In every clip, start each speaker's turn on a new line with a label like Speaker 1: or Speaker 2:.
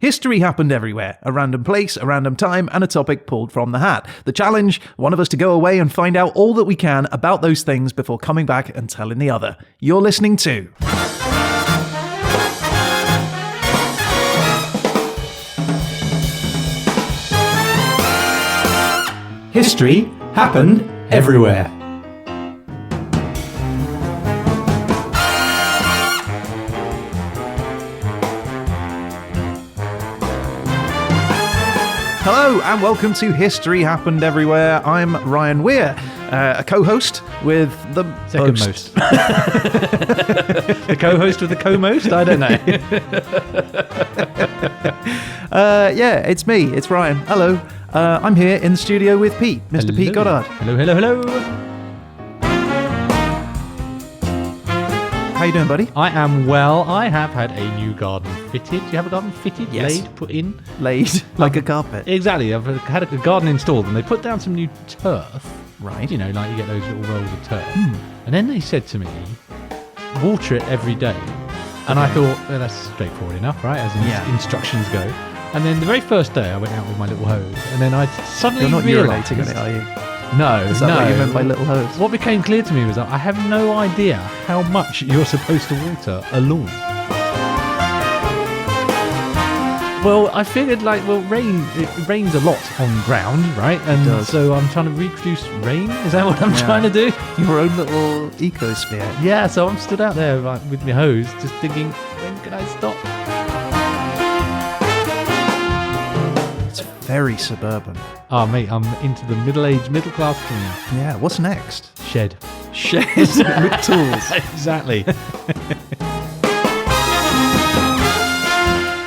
Speaker 1: History happened everywhere. A random place, a random time, and a topic pulled from the hat. The challenge, one of us to go away and find out all that we can about those things before coming back and telling the other. You're listening to... History happened everywhere. Hello and welcome to History Happened Everywhere. I'm Ryan Weir, a co-host with the
Speaker 2: second most. The co-host with the co-most? I don't know.
Speaker 1: Yeah, it's me. It's Ryan. Hello. I'm here in the studio with Pete, Mr.
Speaker 2: Hello.
Speaker 1: Pete Goddard.
Speaker 2: Hello.
Speaker 1: How you doing, buddy?
Speaker 2: I am well. I have had a new garden fitted. Do you have a garden fitted?
Speaker 1: Yes.
Speaker 2: Laid, put in?
Speaker 1: Laid like a carpet.
Speaker 2: Exactly. I've had a garden installed and they put down some new turf.
Speaker 1: Right.
Speaker 2: You know, like you get those little rolls of turf. And then they said to me, water it every day. And I thought, well, that's straightforward enough, right? As instructions go. And then the very first day I went out with my little hose and then I suddenly
Speaker 1: You're not
Speaker 2: realised...
Speaker 1: urinating on it, are you?
Speaker 2: No,
Speaker 1: Is that what you meant by little hose?
Speaker 2: What became clear to me was that I have no idea how much you're supposed to water a lawn. Well, I figured it rains a lot on ground, right? And so I'm trying to reproduce rain. Is that what I'm trying to do?
Speaker 1: Your own little ecosphere.
Speaker 2: Yeah, so I'm stood out there with my hose just thinking, when can I stop?
Speaker 1: Very suburban.
Speaker 2: Oh, mate, I'm into the middle class thing.
Speaker 1: Yeah, what's next?
Speaker 2: Shed
Speaker 1: with tools.
Speaker 2: Exactly.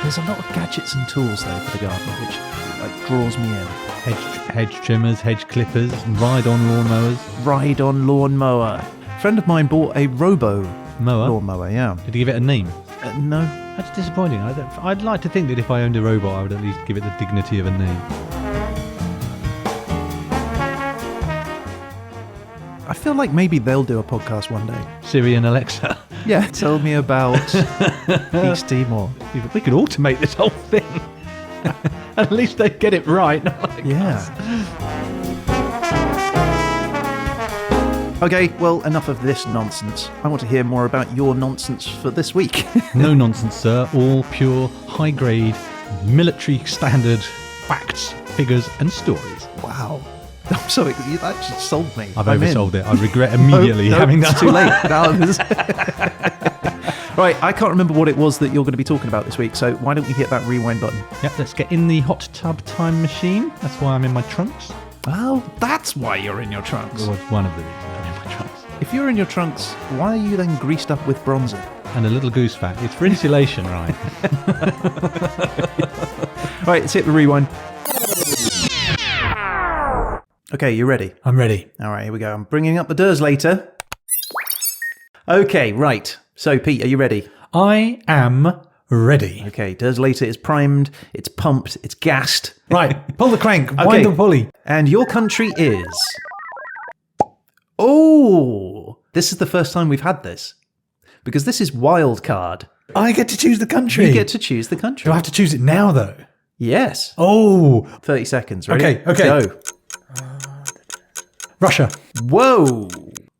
Speaker 1: There's a lot of gadgets and tools though for the garden, which draws me in.
Speaker 2: Hedge trimmers, hedge clippers, ride-on lawnmowers.
Speaker 1: Ride-on lawnmower. A friend of mine bought a lawnmower, yeah.
Speaker 2: Did he give it a name?
Speaker 1: No.
Speaker 2: That's disappointing. I'd like to think that if I owned a robot, I would at least give it the dignity of a name.
Speaker 1: I feel like maybe they'll do a podcast one day.
Speaker 2: Siri and Alexa.
Speaker 1: Yeah, tell me about East Timor.
Speaker 2: We could automate this whole thing. At least they get it right. Not like us. Okay, well, enough of this nonsense. I want to hear more about your nonsense for this week. No nonsense, sir. All pure, high-grade, military standard facts, figures, and stories.
Speaker 1: Wow. I'm sorry, you actually sold me.
Speaker 2: I've oversold it. I regret immediately having that.
Speaker 1: It's too late. Right, I can't remember what it was that you're going to be talking about this week, so why don't we hit that rewind button?
Speaker 2: Yep, let's get in the hot tub time machine. That's why I'm in my trunks.
Speaker 1: Oh, that's why you're in your trunks.
Speaker 2: Well, it's one of the reasons I'm in my trunks.
Speaker 1: If you're in your trunks, why are you then greased up with bronzer?
Speaker 2: And a little goose fat. It's for insulation, right?
Speaker 1: Right, let's hit the rewind. Okay, you ready?
Speaker 2: I'm ready.
Speaker 1: All right, here we go. I'm bringing up the doors later. Okay, right. So, Pete, are you ready?
Speaker 2: I am ready.
Speaker 1: Okay, doors later is primed, it's pumped, it's gassed.
Speaker 2: Right, pull the crank, wind the pulley.
Speaker 1: And your country is... Oh, this is the first time we've had this. Because this is wild card.
Speaker 2: I get to choose the country.
Speaker 1: You get to choose the country.
Speaker 2: Do I have to choose it now, though?
Speaker 1: Yes.
Speaker 2: Oh.
Speaker 1: 30 seconds. Ready?
Speaker 2: Okay.
Speaker 1: Let's go.
Speaker 2: Russia.
Speaker 1: Whoa. All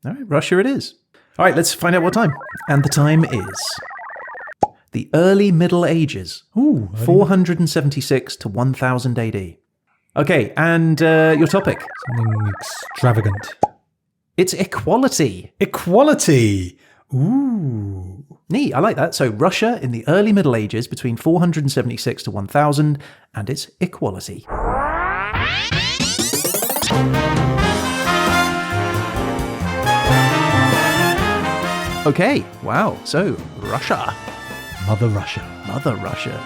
Speaker 1: right, Russia it is. All right, let's find out what time. And the time is the early Middle Ages.
Speaker 2: Ooh.
Speaker 1: 476 to 1000 AD. Okay, and your topic?
Speaker 2: Something extravagant.
Speaker 1: It's equality.
Speaker 2: Equality. Ooh.
Speaker 1: Neat, I like that. So Russia in the early Middle Ages between 476 to 1000, and it's equality. Okay, wow. So Russia.
Speaker 2: Mother Russia.
Speaker 1: Mother Russia.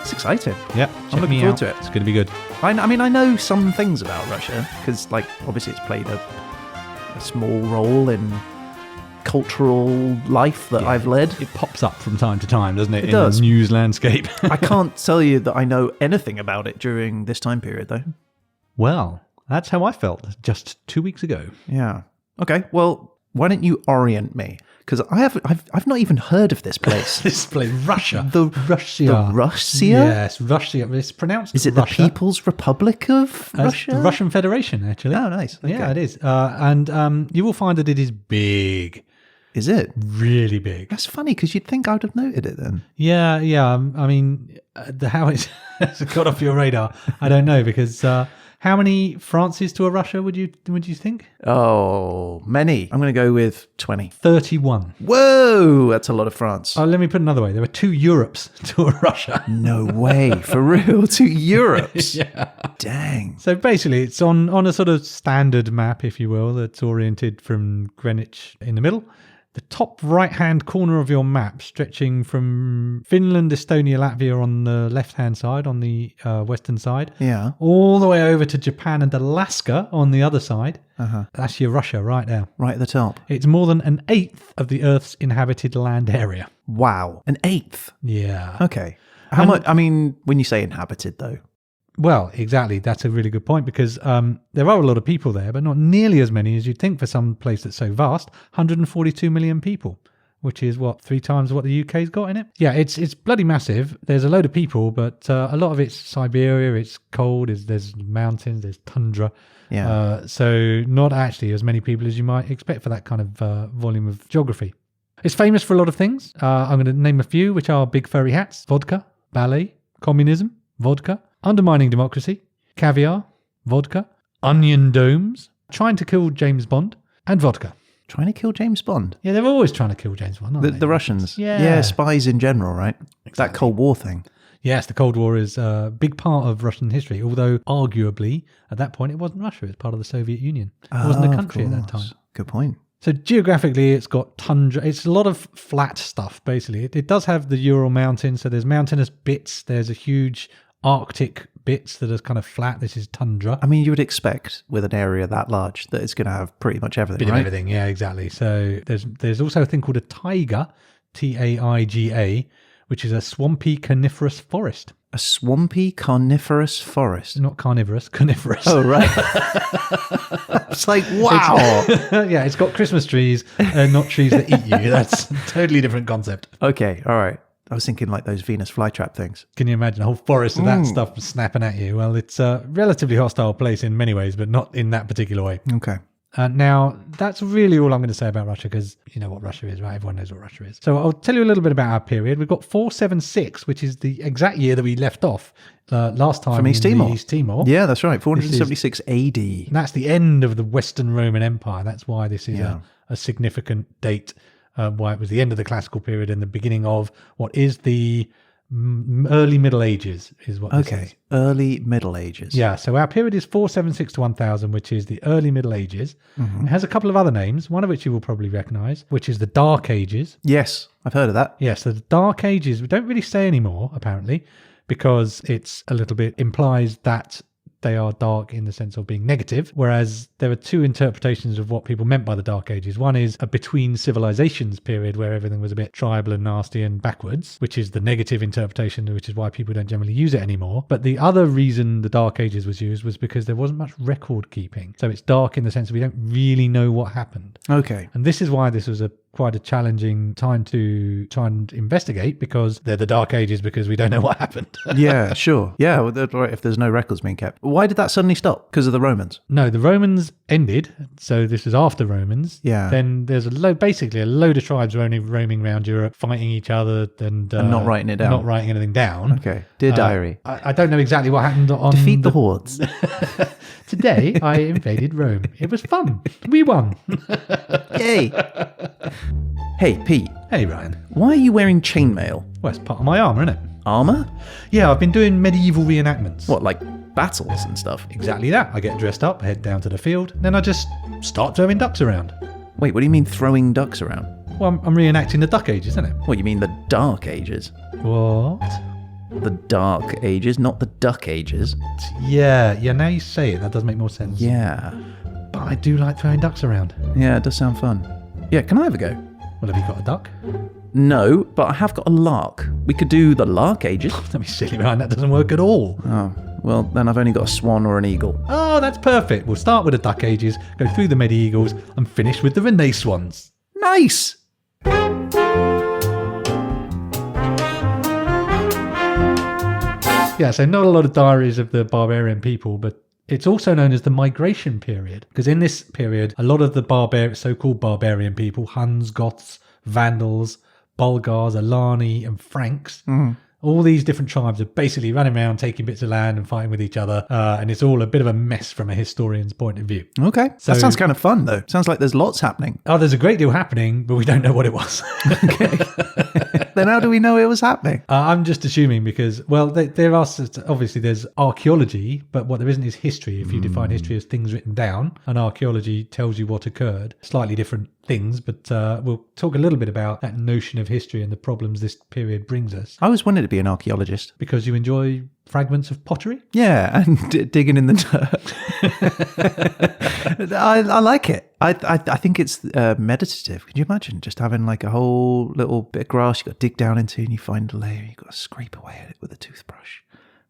Speaker 1: It's exciting.
Speaker 2: Yeah,
Speaker 1: I'm looking forward to it.
Speaker 2: It's going to be good.
Speaker 1: I mean, I know some things about Russia because, obviously it's played a small role in cultural life that I've led.
Speaker 2: It pops up from time to time, doesn't it?
Speaker 1: It does.
Speaker 2: The news landscape.
Speaker 1: I can't tell you that I know anything about it during this time period, though.
Speaker 2: Well, that's how I felt just 2 weeks ago.
Speaker 1: Yeah. Okay, well, Why don't you orient me? Because I've not even heard of this place.
Speaker 2: This place, Russia.
Speaker 1: Russia.
Speaker 2: The
Speaker 1: Russia?
Speaker 2: Yes, Russia. It's pronounced
Speaker 1: Is it
Speaker 2: Russia.
Speaker 1: the People's Republic of Russia?
Speaker 2: The Russian Federation, actually.
Speaker 1: Oh, nice. Okay.
Speaker 2: Yeah, it is. And you will find that it is big.
Speaker 1: Is it?
Speaker 2: Really big.
Speaker 1: That's funny because you'd think I would have noted it then.
Speaker 2: Yeah. I mean, how it's got off your radar, I don't know, because how many Frances to a Russia would you think?
Speaker 1: Oh, many. I'm going to go with 20.
Speaker 2: 31.
Speaker 1: Whoa, that's a lot of France.
Speaker 2: Oh, let me put it another way. There were 2 Europes to a Russia.
Speaker 1: No way. For real? 2 Europes?
Speaker 2: Yeah.
Speaker 1: Dang.
Speaker 2: So basically, it's on a sort of standard map, if you will, that's oriented from Greenwich in the middle. The top right-hand corner of your map, stretching from Finland, Estonia, Latvia on the left-hand side, on the western side,
Speaker 1: Yeah.
Speaker 2: all the way over to Japan and Alaska on the other side.
Speaker 1: Uh-huh.
Speaker 2: That's your Russia right there.
Speaker 1: Right at the top.
Speaker 2: It's more than an eighth of the Earth's inhabited land area.
Speaker 1: Wow. An eighth.
Speaker 2: Yeah.
Speaker 1: Okay. How much? I mean, when you say inhabited, though.
Speaker 2: Well, exactly. That's a really good point because there are a lot of people there, but not nearly as many as you'd think for some place that's so vast. 142 million people, which is 3 times what the UK's got in it. Yeah, it's bloody massive. There's a load of people, but a lot of it's Siberia. It's cold. There's mountains. There's tundra.
Speaker 1: Yeah.
Speaker 2: So not actually as many people as you might expect for that kind of volume of geography. It's famous for a lot of things. I'm going to name a few, which are big furry hats, vodka, ballet, communism, vodka, undermining democracy, caviar, vodka, onion domes, trying to kill James Bond, and vodka.
Speaker 1: Trying to kill James Bond?
Speaker 2: Yeah, they're always trying to kill James Bond, aren't they?
Speaker 1: The Russians?
Speaker 2: Yeah.
Speaker 1: Yeah, spies in general, right?
Speaker 2: Exactly.
Speaker 1: That Cold War thing.
Speaker 2: Yes, the Cold War is a big part of Russian history, although arguably at that point it wasn't Russia, it was part of the Soviet Union. It wasn't a country at that time.
Speaker 1: Good point.
Speaker 2: So geographically, it's got tundra. It's a lot of flat stuff, basically. It does have the Ural Mountains, so there's mountainous bits. There's a huge Arctic bits that are kind of flat. This is tundra.
Speaker 1: I mean, you would expect with an area that large that it's going to have pretty much everything,
Speaker 2: Bit
Speaker 1: right?
Speaker 2: of everything, yeah, exactly. So there's also a thing called a taiga, Taiga, which is a swampy coniferous forest.
Speaker 1: A swampy coniferous forest.
Speaker 2: Not carnivorous, coniferous.
Speaker 1: Oh, right. It's like, wow.
Speaker 2: Yeah, it's got Christmas trees and not trees that eat you. That's a totally different concept.
Speaker 1: Okay, all right. I was thinking like those Venus flytrap things.
Speaker 2: Can you imagine a whole forest of that stuff snapping at you? Well, it's a relatively hostile place in many ways, but not in that particular way.
Speaker 1: Okay.
Speaker 2: Now, that's really all I'm going to say about Russia because you know what Russia is, right? Everyone knows what Russia is. So I'll tell you a little bit about our period. We've got 476, which is the exact year that we left off last time
Speaker 1: From East Timor.
Speaker 2: East Timor.
Speaker 1: Yeah, that's right. 476 AD.
Speaker 2: And that's the end of the Western Roman Empire. That's why this is a significant date, why it was the end of the classical period and the beginning of what is the early Middle Ages is what this is.
Speaker 1: Early Middle Ages.
Speaker 2: Yeah, so our period is 476 to 1000, which is the early Middle Ages. It has a couple of other names, one of which you will probably recognize, which is the Dark Ages.
Speaker 1: Yes, I've heard of that.
Speaker 2: Yes, so the Dark Ages we don't really say anymore, apparently, because it's a little bit implies that they are dark in the sense of being negative, whereas there are 2 interpretations of what people meant by the Dark Ages. One is a between civilizations period where everything was a bit tribal and nasty and backwards, which is the negative interpretation, which is why people don't generally use it anymore. But the other reason the Dark Ages was used was because there wasn't much record keeping. So it's dark in the sense that we don't really know what happened. Okay. And this is why this was quite a challenging time to try and investigate, because they're the Dark Ages because we don't know what happened.
Speaker 1: Yeah, sure. Yeah, well, if there's no records being kept. Why did that suddenly stop? Because of the Romans?
Speaker 2: No, the Romans ended, so this was after Romans.
Speaker 1: Yeah.
Speaker 2: Then there's basically a load of tribes roaming around Europe, fighting each other and
Speaker 1: not writing it down.
Speaker 2: Not writing anything down.
Speaker 1: Okay. Dear diary.
Speaker 2: I don't know exactly what happened on...
Speaker 1: Defeat the hordes.
Speaker 2: Today, I invaded Rome. It was fun. We won.
Speaker 1: Yay. Hey, Pete.
Speaker 2: Hey, Ryan.
Speaker 1: Why are you wearing chainmail?
Speaker 2: Well, it's part of my armour, isn't it?
Speaker 1: Armour?
Speaker 2: Yeah, I've been doing medieval reenactments.
Speaker 1: What, like battles and stuff?
Speaker 2: Exactly that. I get dressed up, head down to the field, then I just start throwing ducks around.
Speaker 1: Wait, what do you mean throwing ducks around?
Speaker 2: Well, I'm reenacting the Duck Ages, isn't it?
Speaker 1: What, you mean the Dark Ages?
Speaker 2: What?
Speaker 1: The Dark Ages, not the Duck Ages.
Speaker 2: Yeah, now you say it, that does make more sense.
Speaker 1: Yeah.
Speaker 2: But I do like throwing ducks around.
Speaker 1: Yeah, it does sound fun. Yeah, can I have a go?
Speaker 2: Well, have you got a duck?
Speaker 1: No, but I have got a lark. We could do the Lark Ages.
Speaker 2: Don't be silly, Ryan, that doesn't work at all.
Speaker 1: Oh, Well, then I've only got a swan or an eagle.
Speaker 2: Oh, that's perfect. We'll start with the Duck Ages, go through the medievals, and finish with the Renaissance.
Speaker 1: Nice!
Speaker 2: Yeah, so not a lot of diaries of the barbarian people, but it's also known as the migration period, because in this period, a lot of the so-called barbarian people, Huns, Goths, Vandals, Bulgars, Alani, and Franks, all these different tribes are basically running around, taking bits of land and fighting with each other, and it's all a bit of a mess from a historian's point of view.
Speaker 1: Okay.
Speaker 2: So,
Speaker 1: that sounds kind of fun, though. Sounds like there's lots happening.
Speaker 2: Oh, there's a great deal happening, but we don't know what it was.
Speaker 1: Okay. Then how do we know it was happening?
Speaker 2: I'm just assuming because, well, there are obviously there's archaeology, but what there isn't is history. If you define history as things written down, and archaeology tells you what occurred, slightly different things, but we'll talk a little bit about that notion of history and the problems this period brings us.
Speaker 1: I always wanted to be an archaeologist.
Speaker 2: Because you enjoy fragments of pottery?
Speaker 1: Yeah, and digging in the dirt. I like it. I think it's meditative. Can you imagine just having like a whole little bit of grass you've got to dig down into and you find a layer, you've got to scrape away at it with a toothbrush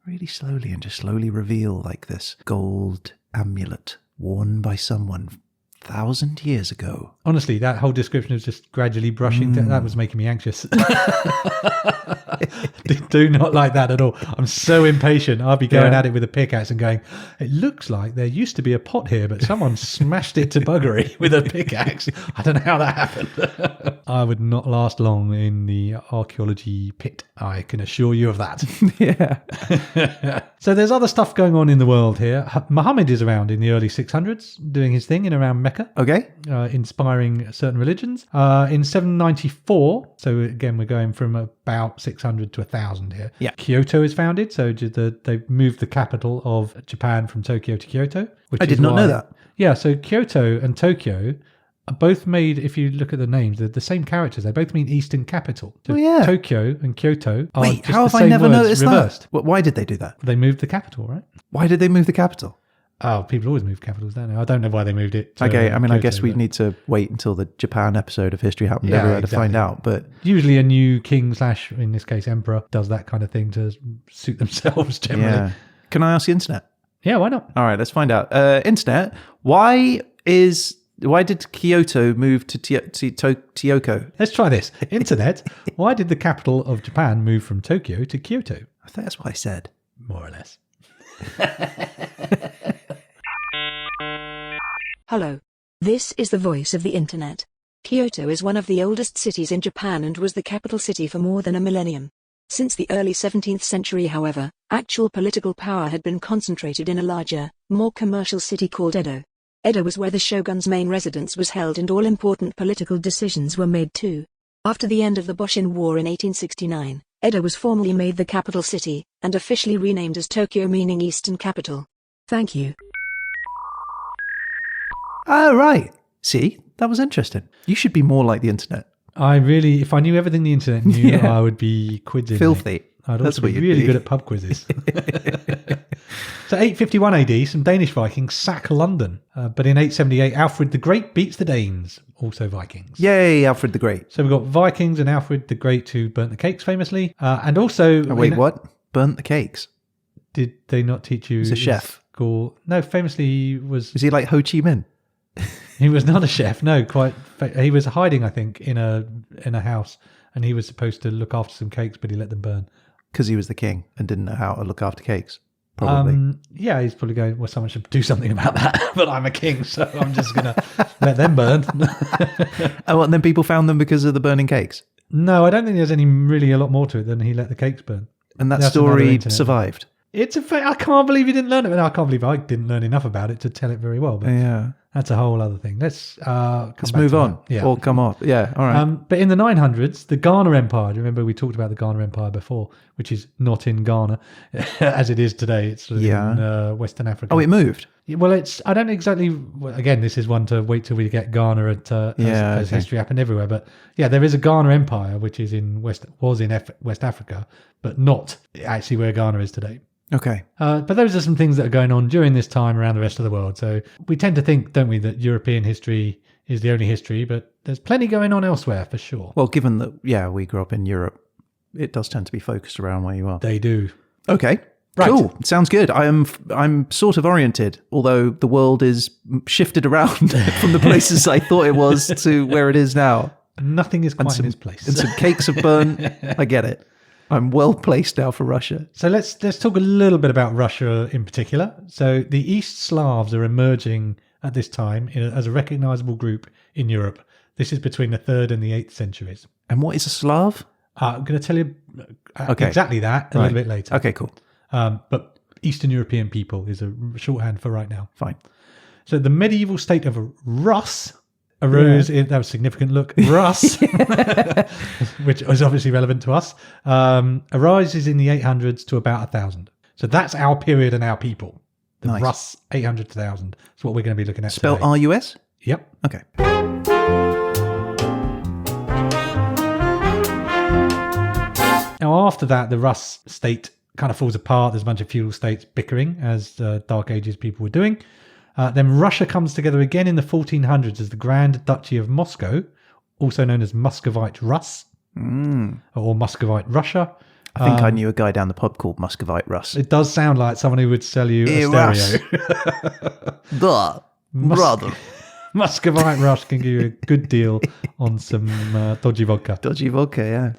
Speaker 1: really slowly and just slowly reveal like this gold amulet worn by someone 1,000 years ago.
Speaker 2: Honestly, that whole description of just gradually brushing, that was making me anxious. Do not like that at all. I'm so impatient. I'll be going at it with a pickaxe and going, it looks like there used to be a pot here, but someone smashed it to buggery with a pickaxe. I don't know how that happened. I would not last long in the archaeology pit. I can assure you of that.
Speaker 1: Yeah.
Speaker 2: So there's other stuff going on in the world here. Muhammad is around in the early 600s, doing his thing in around Mecca.
Speaker 1: Okay.
Speaker 2: Inspiring certain religions. In 794, so again, we're going from about 600 to 1,000 here.
Speaker 1: Yeah.
Speaker 2: Kyoto is founded, so they moved the capital of Japan from Tokyo to Kyoto.
Speaker 1: I did not know that.
Speaker 2: Yeah, so Kyoto and Tokyo are both made, if you look at the names, they're the same characters. They both mean Eastern capital. So Tokyo and Kyoto are
Speaker 1: Wait,
Speaker 2: just
Speaker 1: how
Speaker 2: the
Speaker 1: have I
Speaker 2: same
Speaker 1: never
Speaker 2: words
Speaker 1: noticed
Speaker 2: reversed.
Speaker 1: that? Why did they do that?
Speaker 2: They moved the capital, right?
Speaker 1: Why did they move the capital?
Speaker 2: Oh, people always move capitals, don't they? I don't know why they moved it.
Speaker 1: Okay, I mean, I
Speaker 2: Kyoto,
Speaker 1: guess we
Speaker 2: but
Speaker 1: need to wait until the Japan episode of History Happened Everywhere to find out. But
Speaker 2: usually a new king / in this case emperor does that kind of thing to suit themselves generally.
Speaker 1: yeah. Can I ask the internet?
Speaker 2: Yeah, why not?
Speaker 1: All right, let's find out. Internet, why did Kyoto move to Tokyo?
Speaker 2: Let's try this. Internet, why did the capital of Japan move from Tokyo to Kyoto?
Speaker 1: I think that's what I said.
Speaker 2: More or less.
Speaker 3: Hello. This is the voice of the internet. Kyoto is one of the oldest cities in Japan and was the capital city for more than a millennium. Since the early 17th century, however, actual political power had been concentrated in a larger, more commercial city called Edo. Edo was where the shogun's main residence was held and all important political decisions were made too. After the end of the Boshin War in 1869, Edo was formally made the capital city, and officially renamed as Tokyo, meaning Eastern Capital. Thank you.
Speaker 1: Oh, right. See, that was interesting. You should be more like the internet.
Speaker 2: If I knew everything the internet knew, I would be quizzing.
Speaker 1: Filthy.
Speaker 2: I'd also be really good at pub quizzes. So 851 AD, some Danish Vikings sack London. But in 878, Alfred the Great beats the Danes, also Vikings.
Speaker 1: Yay, Alfred the Great.
Speaker 2: So we've got Vikings and Alfred the Great who burnt the cakes famously. And also...
Speaker 1: Oh, wait, what? Burnt the cakes?
Speaker 2: Did they not teach you...
Speaker 1: He's a chef.
Speaker 2: School? No, famously he was...
Speaker 1: Was he like Ho Chi Minh?
Speaker 2: He was not a chef, no. He was hiding, I think, in a house, and he was supposed to look after some cakes, but he let them burn.
Speaker 1: Because he was the king and didn't know how to look after cakes, probably.
Speaker 2: Yeah, he's probably going, well, someone should do something about that, but I'm a king, so I'm just going to let them burn.
Speaker 1: Oh, and then people found them because of the burning cakes?
Speaker 2: No, I don't think there's a lot more to it than he let the cakes burn.
Speaker 1: And that story survived?
Speaker 2: I can't believe you didn't learn it. I can't believe I didn't learn enough about it to tell it very well. But
Speaker 1: yeah.
Speaker 2: That's a whole other thing. Let's
Speaker 1: move on.
Speaker 2: Yeah.
Speaker 1: Or come off. Yeah, all right.
Speaker 2: But in the 900s, the Ghana Empire, do you remember we talked about the Ghana Empire before, which is not in Ghana as it is today. It's sort of in Western Africa.
Speaker 1: Oh, it moved?
Speaker 2: Well, I don't exactly, again, this is one to wait till we get Ghana as history happened everywhere. But yeah, there is a Ghana Empire, which is was in West Africa, but not actually where Ghana is today.
Speaker 1: Okay.
Speaker 2: But those are some things that are going on during this time around the rest of the world. So we tend to think, don't we, that European history is the only history, but there's plenty going on elsewhere for sure.
Speaker 1: Well, given that, we grew up in Europe, it does tend to be focused around where you are.
Speaker 2: They do.
Speaker 1: Okay.
Speaker 2: Right.
Speaker 1: Cool. Sounds good. I'm sort of oriented, although the world is shifted around from the places I thought it was to where it is now.
Speaker 2: Nothing is quite in its place.
Speaker 1: And some cakes have burnt. I get it. I'm well placed now for Russia.
Speaker 2: So let's talk a little bit about Russia in particular. So the East Slavs are emerging at this time as a recognizable group in Europe. This is between the 3rd and the 8th centuries.
Speaker 1: And what is a Slav?
Speaker 2: I'm going to tell you exactly that a little bit later.
Speaker 1: Okay, cool.
Speaker 2: But Eastern European people is a shorthand for right now.
Speaker 1: Fine.
Speaker 2: So the medieval state of Rus arose that was a significant look. Rus, which is obviously relevant to us, arises in the 800s to about 1000. So that's our period and our people. The
Speaker 1: Nice.
Speaker 2: Rus 800 to 1000. That's what we're going to be looking at
Speaker 1: Spell
Speaker 2: today.
Speaker 1: R-U-S?
Speaker 2: Yep.
Speaker 1: Okay.
Speaker 2: Now after that, the Rus state kind of falls apart. There's a bunch of feudal states bickering, as Dark Ages people were doing. Then Russia comes together again in the 1400s as the Grand Duchy of Moscow, also known as Muscovite Rus or Muscovite Russia.
Speaker 1: I think I knew a guy down the pub called Muscovite Russ.
Speaker 2: It does sound like someone who would sell you a
Speaker 1: Russ.
Speaker 2: stereo.
Speaker 1: Duh, brother.
Speaker 2: Muscovite Rus can give you a good deal on some dodgy vodka.
Speaker 1: Dodgy vodka,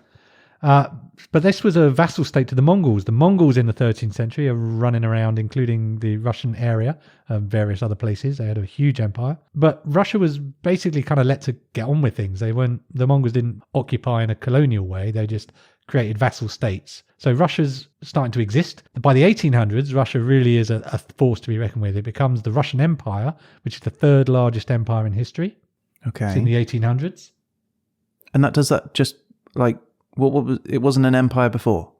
Speaker 1: yeah.
Speaker 2: But this was a vassal state to the Mongols. The Mongols in the 13th century are running around, including the Russian area, various other places. They had a huge empire. But Russia was basically kind of let to get on with things. The Mongols didn't occupy in a colonial way. They just created vassal states. So Russia's starting to exist. By the 1800s, Russia really is a force to be reckoned with. It becomes the Russian Empire, which is the 3rd largest empire in history.
Speaker 1: Okay.
Speaker 2: It's in the 1800s.
Speaker 1: And that does that just like... What was it? Wasn't an empire before.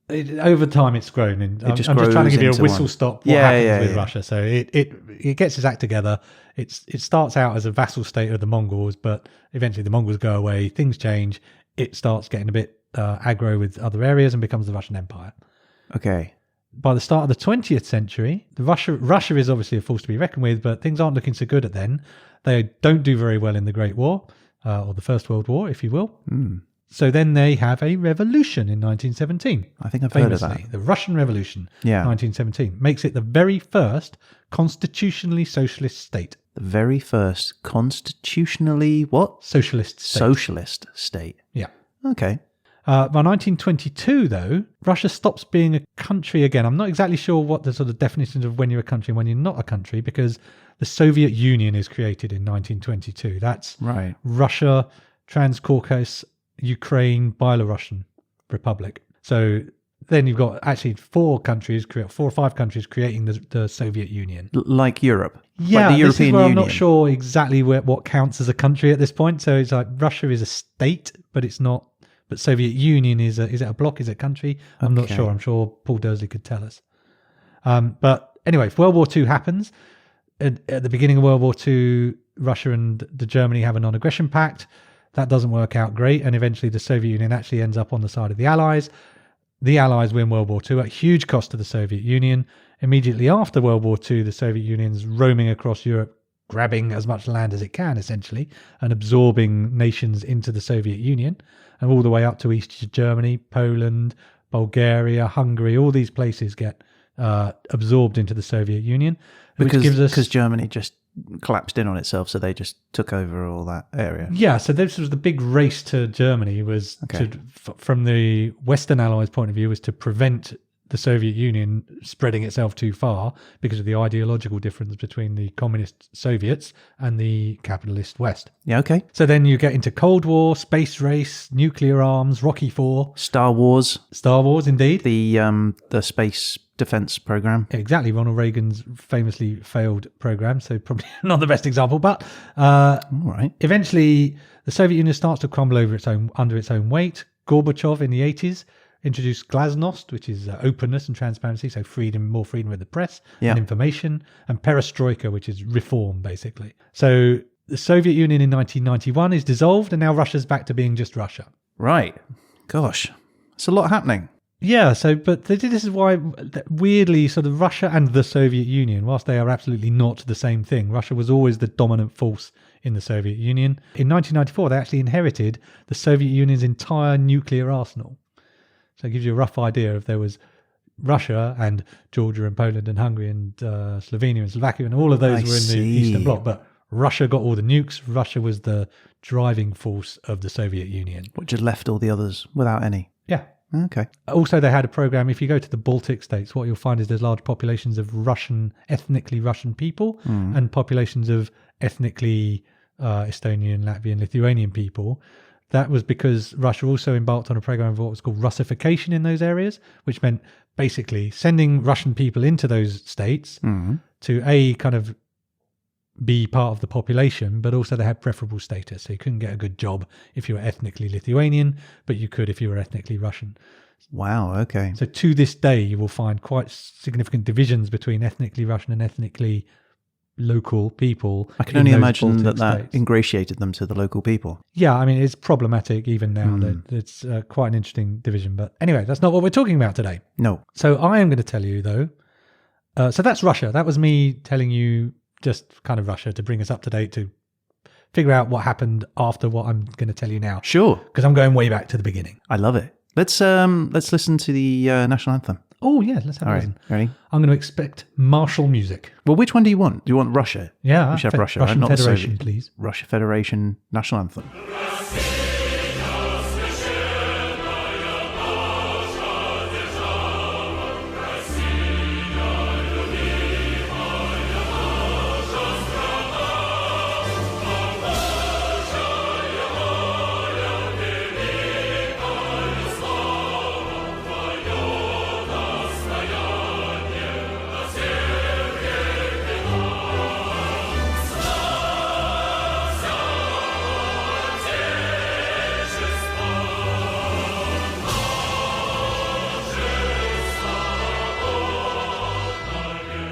Speaker 2: Over time, it's grown. And I'm just
Speaker 1: grows
Speaker 2: trying to give you a
Speaker 1: into
Speaker 2: whistle
Speaker 1: one.
Speaker 2: stop what happens with Russia. So it gets its act together. It starts out as a vassal state of the Mongols, but eventually the Mongols go away. Things change. It starts getting a bit aggro with other areas and becomes the Russian Empire.
Speaker 1: Okay.
Speaker 2: By the start of the 20th century, Russia is obviously a force to be reckoned with, but things aren't looking so good at then. They don't do very well in the Great War, or the First World War, if you will. So then they have a revolution in 1917.
Speaker 1: I think I've heard of that.
Speaker 2: The Russian Revolution,
Speaker 1: Yeah.
Speaker 2: 1917, makes it the very first constitutionally socialist state.
Speaker 1: The very first constitutionally what?
Speaker 2: Socialist state.
Speaker 1: Socialist state.
Speaker 2: Yeah.
Speaker 1: Okay.
Speaker 2: By 1922, though, Russia stops being a country again. I'm not exactly sure what the sort of definitions of when you're a country and when you're not a country, because the Soviet Union is created in 1922. That's
Speaker 1: Right.
Speaker 2: Russia, Transcaucasus, Ukraine, Belarusian Republic. So then you've got actually 4 or 5 countries creating the Soviet Union.
Speaker 1: Like Europe.
Speaker 2: Yeah,
Speaker 1: like the
Speaker 2: this is
Speaker 1: European
Speaker 2: where
Speaker 1: Union.
Speaker 2: I'm not sure exactly what counts as a country at this point. So it's like Russia is a state, but it's not. But Soviet Union is it a bloc? Is it a country? I'm not
Speaker 1: Okay.
Speaker 2: sure. I'm sure Paul Dursley could tell us. But anyway, if World War II happens, at the beginning of World War II, Russia and the Germany have a non-aggression pact. That doesn't work out great, and eventually the Soviet Union actually ends up on the side of the Allies. The Allies win World War II at huge cost to the Soviet Union. Immediately after World War II, the Soviet Union's roaming across Europe, grabbing as much land as it can, essentially, and absorbing nations into the Soviet Union, and all the way up to East Germany, Poland, Bulgaria, Hungary. All these places get absorbed into the Soviet Union, which gives us...
Speaker 1: Because Germany just collapsed in on itself, so they just took over all that area.
Speaker 2: Yeah, so this was the big race to Germany, was from the Western Allies' point of view, was to prevent the Soviet Union spreading itself too far because of the ideological difference between the communist Soviets and the capitalist West.
Speaker 1: Yeah, okay.
Speaker 2: So then you get into Cold War, space race, nuclear arms, Rocky IV,
Speaker 1: Star Wars,
Speaker 2: indeed.
Speaker 1: the space defense program.
Speaker 2: Exactly, Ronald Reagan's famously failed program, so probably not the best example, but
Speaker 1: All right.
Speaker 2: eventually the Soviet Union starts to crumble under its own weight. Gorbachev in the 80s introduced glasnost, which is openness and transparency, so more freedom with the press and information, and perestroika, which is reform, basically. So the Soviet Union in 1991 is dissolved, and now Russia's back to being just Russia.
Speaker 1: Right. Gosh, it's a lot happening.
Speaker 2: Yeah, but this is why, weirdly, sort of Russia and the Soviet Union, whilst they are absolutely not the same thing, Russia was always the dominant force in the Soviet Union. In 1994, they actually inherited the Soviet Union's entire nuclear arsenal. So it gives you a rough idea if there was Russia and Georgia and Poland and Hungary and Slovenia and Slovakia and all of those were in the Eastern Bloc. But Russia got all the nukes. Russia was the driving force of the Soviet Union.
Speaker 1: Which had left all the others without any.
Speaker 2: Yeah.
Speaker 1: Okay.
Speaker 2: Also, they had a program. If you go to the Baltic states, what you'll find is there's large populations of ethnically Russian people and populations of ethnically Estonian, Latvian, Lithuanian people. That was because Russia also embarked on a program of what was called Russification in those areas, which meant basically sending Russian people into those states to kind of be part of the population, but also they had preferable status. So you couldn't get a good job if you were ethnically Lithuanian, but you could if you were ethnically Russian.
Speaker 1: Wow, okay.
Speaker 2: So to this day, you will find quite significant divisions between ethnically Russian and ethnically local people.
Speaker 1: I can only imagine that ingratiated them to the local people.
Speaker 2: Yeah, I mean, it's problematic even now. It's quite an interesting division. But anyway, that's not what we're talking about today.
Speaker 1: No.
Speaker 2: So I am going to tell you, though. So that's Russia. That was me telling you just kind of Russia to bring us up to date, to figure out what happened after what I'm going to tell you now.
Speaker 1: Sure.
Speaker 2: Because I'm going way back to the beginning.
Speaker 1: I love it. Let's listen to the national anthem.
Speaker 2: Oh, yeah, let's have a listen.
Speaker 1: Ready?
Speaker 2: I'm going to expect martial music.
Speaker 1: Well, which one do you want? Do you want Russia?
Speaker 2: Yeah.
Speaker 1: We should have Russia,
Speaker 2: Russian
Speaker 1: right? Not
Speaker 2: Federation, please.
Speaker 1: Russia Federation national anthem.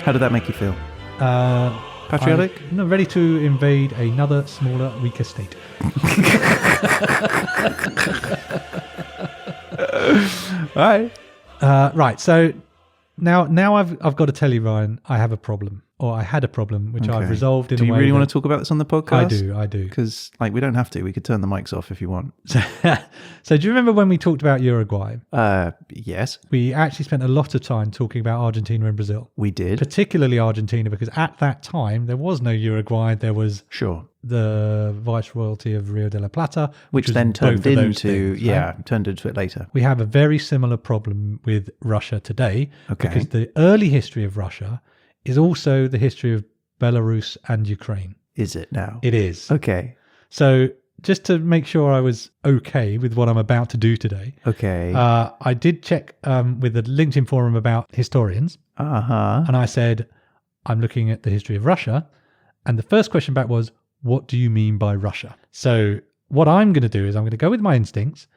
Speaker 1: How did that make you feel? Patriotic?
Speaker 2: I'm ready to invade another smaller, weaker state.
Speaker 1: All right.
Speaker 2: Right. So now I've got to tell you, Ryan, I have a problem. Or I had a problem, which I've resolved in a way.
Speaker 1: Do you really want to talk about this on the podcast?
Speaker 2: I do.
Speaker 1: Because we don't have to. We could turn the mics off if you want.
Speaker 2: So do you remember when we talked about Uruguay?
Speaker 1: Yes.
Speaker 2: We actually spent a lot of time talking about Argentina and Brazil.
Speaker 1: We did.
Speaker 2: Particularly Argentina, because at that time, there was no Uruguay. There was the Viceroyalty of Rio de la Plata.
Speaker 1: Which then turned into, turned into it later.
Speaker 2: We have a very similar problem with Russia today.
Speaker 1: Okay.
Speaker 2: Because the early history of Russia is also the history of Belarus and Ukraine.
Speaker 1: Is it now?
Speaker 2: It is.
Speaker 1: Okay.
Speaker 2: So just to make sure I was okay with what I'm about to do today, I did check with the LinkedIn forum about historians. And I said, I'm looking at the history of Russia. And the first question back was, what do you mean by Russia? So what I'm going to do is I'm going to go with my instincts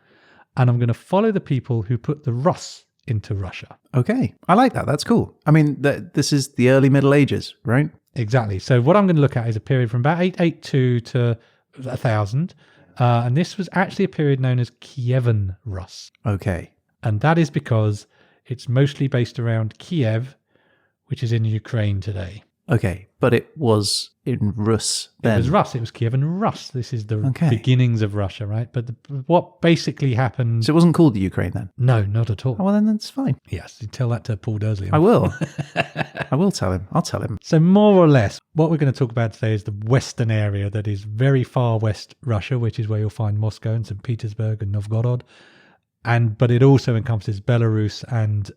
Speaker 2: and I'm going to follow the people who put the Rus into Russia.
Speaker 1: Okay. I like that. That's cool. I mean, this is the early Middle Ages, right?
Speaker 2: Exactly. So what I'm going to look at is a period from about 882 to 1000. And this was actually a period known as Kievan Ross.
Speaker 1: Okay.
Speaker 2: And that is because it's mostly based around Kiev, which is in Ukraine today.
Speaker 1: Okay. But it was in Rus then.
Speaker 2: It was Rus. It was Kievan Rus. This is the beginnings of Russia, right? But what basically happened...
Speaker 1: So it wasn't called the Ukraine then?
Speaker 2: No, not at all.
Speaker 1: Oh, well, then that's fine.
Speaker 2: Yes, you tell that to Paul Dursley.
Speaker 1: I will. I will tell him. I'll tell him.
Speaker 2: So more or less, what we're going to talk about today is the western area that is very far west Russia, which is where you'll find Moscow and St. Petersburg and Novgorod. But it also encompasses Belarus and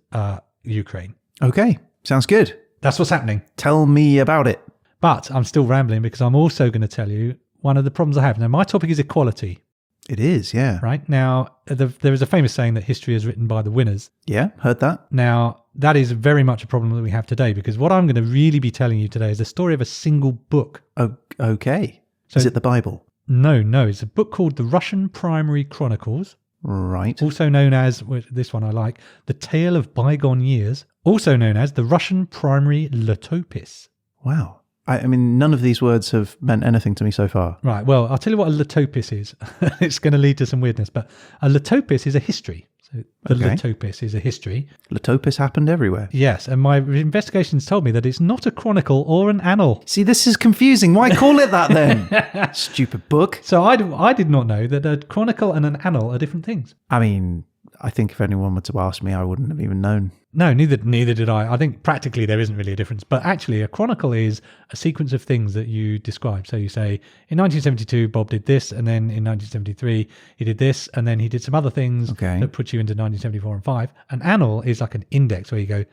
Speaker 2: Ukraine.
Speaker 1: Okay. Sounds good.
Speaker 2: That's what's happening.
Speaker 1: Tell me about it.
Speaker 2: But I'm still rambling because I'm also going to tell you one of the problems I have. Now, my topic is equality.
Speaker 1: It is, yeah.
Speaker 2: Right? Now, there is a famous saying that history is written by the winners.
Speaker 1: Yeah, heard that.
Speaker 2: Now, that is very much a problem that we have today because what I'm going to really be telling you today is the story of a single book.
Speaker 1: Oh, okay. So, is it the Bible?
Speaker 2: No. It's a book called The Russian Primary Chronicles.
Speaker 1: Right.
Speaker 2: Also known as, this one I like, The Tale of Bygone Years. Also known as The Russian Primary Letopis.
Speaker 1: Wow. I mean, none of these words have meant anything to me so far.
Speaker 2: Right. Well, I'll tell you what a letopis is. It's going to lead to some weirdness, but a letopis is a history. So the letopis is a history.
Speaker 1: Letopis happened everywhere.
Speaker 2: Yes. And my investigations told me that it's not a chronicle or an annal.
Speaker 1: See, this is confusing. Why call it that then? Stupid book.
Speaker 2: So I did not know that a chronicle and an annal are different things.
Speaker 1: I mean, I think if anyone were to ask me, I wouldn't have even known.
Speaker 2: No, neither did I. I think practically there isn't really a difference. But actually, a chronicle is a sequence of things that you describe. So you say, in 1972, Bob did this, and then in 1973, he did this, and then he did some other things that put you into 1974 and 5. An annal is like an index where you go,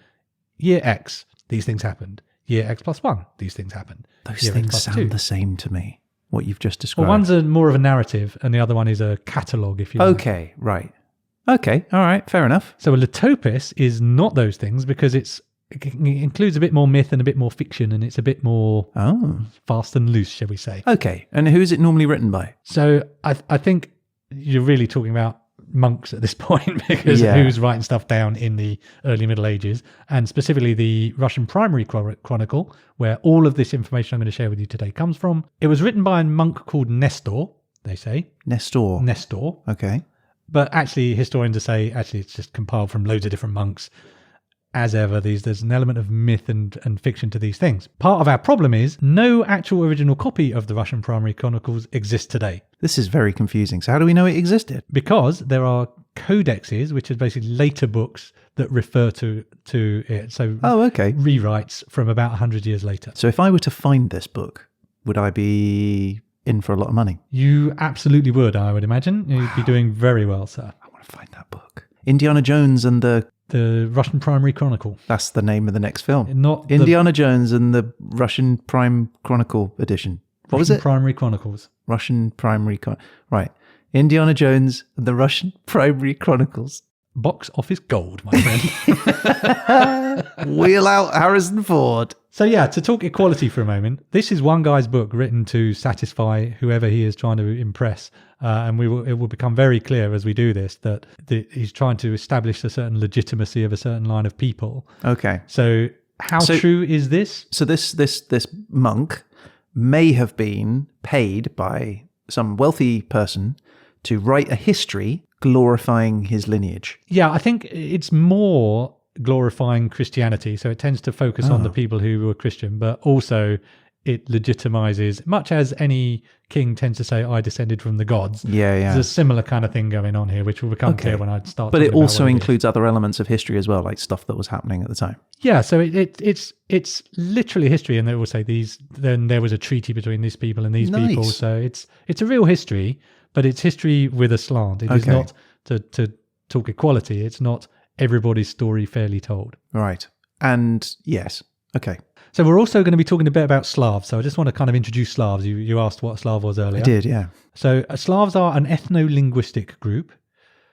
Speaker 2: year X, these things happened. Year X plus 1, these things happened.
Speaker 1: Those things sound the same to me, what you've just described.
Speaker 2: Well, one's more of a narrative, and the other one is a catalogue, if you like.
Speaker 1: Okay, right. Okay, all right, fair enough.
Speaker 2: So a letopis is not those things because it includes a bit more myth and a bit more fiction, and it's a bit more fast and loose, shall we say.
Speaker 1: Okay, and who is it normally written by?
Speaker 2: So I think you're really talking about monks at this point because who's writing stuff down in the early Middle Ages, and specifically the Russian primary chronicle, where all of this information I'm going to share with you today comes from. It was written by a monk called Nestor, they say.
Speaker 1: Nestor. Okay.
Speaker 2: But actually, historians say it's just compiled from loads of different monks. As ever, there's an element of myth and fiction to these things. Part of our problem is no actual original copy of the Russian primary chronicles exists today.
Speaker 1: This is very confusing. So how do we know it existed?
Speaker 2: Because there are codexes, which are basically later books that refer to it. So rewrites from about 100 years later.
Speaker 1: So if I were to find this book, would I be in for a lot of money?
Speaker 2: You absolutely would, I would imagine. You'd be doing very well, sir.
Speaker 1: I want to find that book. Indiana Jones and the
Speaker 2: Russian Primary Chronicle.
Speaker 1: That's the name of the next film.
Speaker 2: Not
Speaker 1: Indiana Jones and the Russian Prime Chronicle edition. What was it?
Speaker 2: Primary Chronicles.
Speaker 1: Russian Primary Right. Indiana Jones and the Russian Primary Chronicles.
Speaker 2: Box office gold, my friend.
Speaker 1: Wheel out Harrison Ford.
Speaker 2: So to talk equality for a moment, this is one guy's book written to satisfy whoever he is trying to impress. And it will become very clear as we do this that he's trying to establish a certain legitimacy of a certain line of people.
Speaker 1: Okay.
Speaker 2: So how true is this?
Speaker 1: So this monk may have been paid by some wealthy person to write a history glorifying his lineage.
Speaker 2: Yeah, I think it's more glorifying Christianity. So it tends to focus on the people who were Christian, but also it legitimizes, much as any king tends to say, I descended from the gods.
Speaker 1: Yeah.
Speaker 2: There's a similar kind of thing going on here, which will become clear when I start.
Speaker 1: But it also includes other elements of history as well, like stuff that was happening at the time.
Speaker 2: Yeah, so it's literally history, and they will say then there was a treaty between these people and these people. So it's a real history, but it's history with a slant. It is not to talk equality. It's not everybody's story fairly told.
Speaker 1: Right. And yes. Okay.
Speaker 2: So we're also going to be talking a bit about Slavs. So I just want to kind of introduce Slavs. You asked what a Slav was earlier.
Speaker 1: I did, yeah.
Speaker 2: So Slavs are an ethno-linguistic group.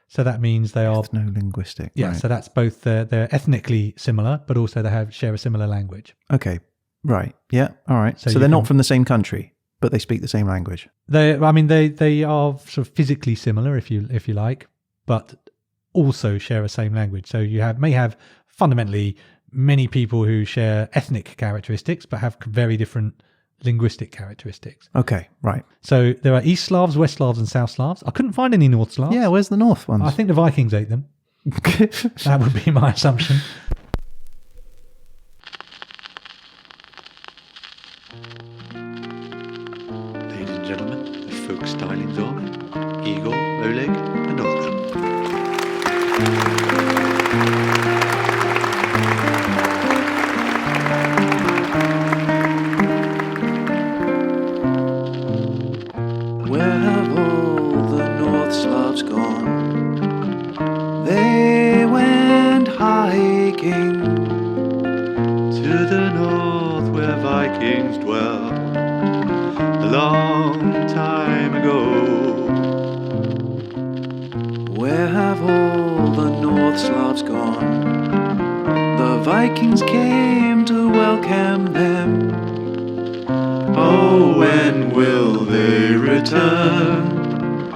Speaker 2: So that means they are...
Speaker 1: Ethno-linguistic,
Speaker 2: Yeah,
Speaker 1: right.
Speaker 2: So that's both, they're ethnically similar, but also they share a similar language.
Speaker 1: Okay, right. Yeah, all right. So they're not from the same country, but they speak the same language.
Speaker 2: They are sort of physically similar, if you like, but also share a same language. So you may have fundamentally many people who share ethnic characteristics, but have very different linguistic characteristics.
Speaker 1: Okay, right.
Speaker 2: So there are East Slavs, West Slavs, and South Slavs. I couldn't find any North Slavs.
Speaker 1: Yeah, where's the North ones?
Speaker 2: I think the Vikings ate them. That would be my assumption.
Speaker 4: Ladies and gentlemen, the folk stylings of Igor, Oleg, and Olga.
Speaker 1: Where have all the North Slavs gone? They went hiking
Speaker 4: To the north where Vikings dwell a long time ago.
Speaker 1: Where have all the North Slavs gone? The Vikings came to welcome them.
Speaker 4: Oh, when will they return?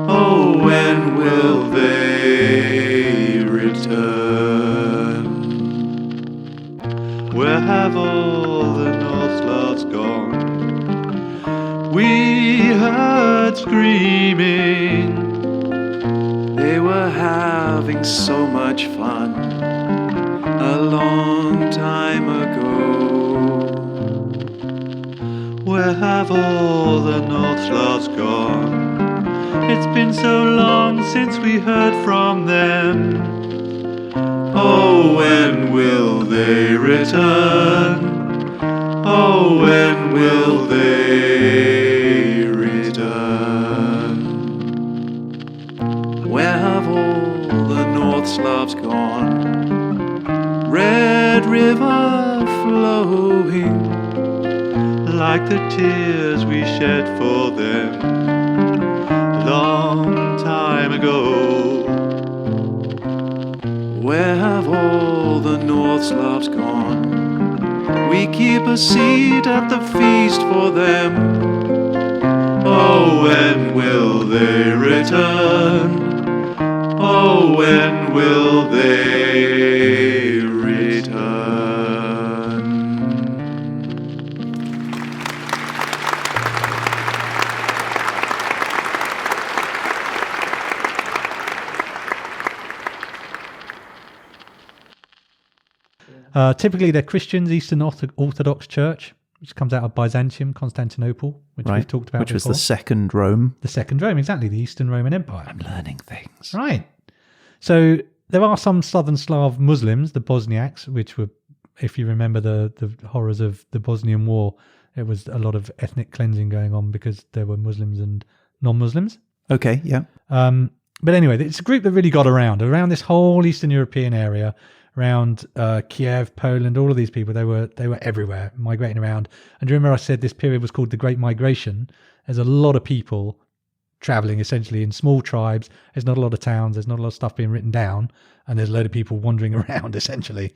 Speaker 4: Oh, when will they return? Where have all the North Slavs gone? We heard screaming.
Speaker 1: They were having so much fun a long time ago.
Speaker 4: Where have all the North Slavs gone? It's been so long since we heard from them. Oh, when will they return? Oh, when will they return? Where have all the North Slavs gone? Red River flowing like the tears we shed for them long time ago. Where have all the North Slavs gone? We keep a seat at the feast for them. Oh, when will they return? Oh, when will they return?
Speaker 2: Typically, they're Christians, Eastern Orthodox Church, which comes out of Byzantium, Constantinople, which we've talked about
Speaker 1: Which
Speaker 2: before.
Speaker 1: was the second Rome.
Speaker 2: The second Rome, exactly, the Eastern Roman Empire.
Speaker 1: I'm learning things.
Speaker 2: Right. So there are some Southern Slav Muslims, the Bosniaks, which were, if you remember the horrors of the Bosnian War, it was a lot of ethnic cleansing going on because there were Muslims and non-Muslims.
Speaker 1: Okay, yeah.
Speaker 2: But anyway, it's a group that really got around this whole Eastern European area, around Kiev, Poland, all of these people. They were everywhere, migrating around. And do you remember I said this period was called the Great Migration? There's a lot of people traveling essentially in small tribes. There's not a lot of towns. There's not a lot of stuff being written down. And there's a load of people wandering around essentially.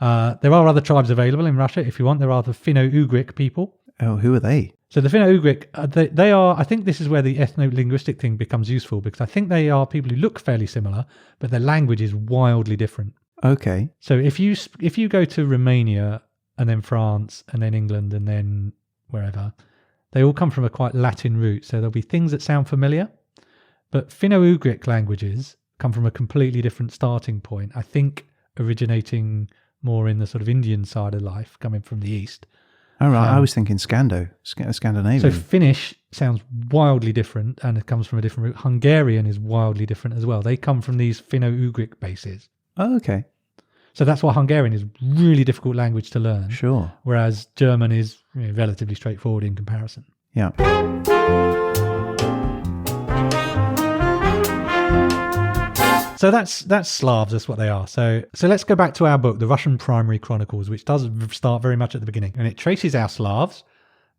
Speaker 2: There are other tribes available in Russia if you want. There are the Finno-Ugric people.
Speaker 1: Oh, who are they?
Speaker 2: So the Finno-Ugric, they are, I think this is where the ethno-linguistic thing becomes useful, because I think they are people who look fairly similar, but their language is wildly different.
Speaker 1: Okay.
Speaker 2: So if you go to Romania and then France and then England and then wherever, they all come from a quite Latin root. So there'll be things that sound familiar, but Finno-Ugric languages come from a completely different starting point. I think originating more in the sort of Indian side of life, coming from the east.
Speaker 1: All right. I was thinking Scandinavian.
Speaker 2: So Finnish sounds wildly different, and it comes from a different root. Hungarian is wildly different as well. They come from these Finno-Ugric bases.
Speaker 1: Oh, okay.
Speaker 2: So that's why Hungarian is really difficult language to learn.
Speaker 1: Sure.
Speaker 2: Whereas German is relatively straightforward in comparison.
Speaker 1: Yeah.
Speaker 2: So that's Slavs, that's what they are. So let's go back to our book, The Russian Primary Chronicles, which does start very much at the beginning. And it traces our Slavs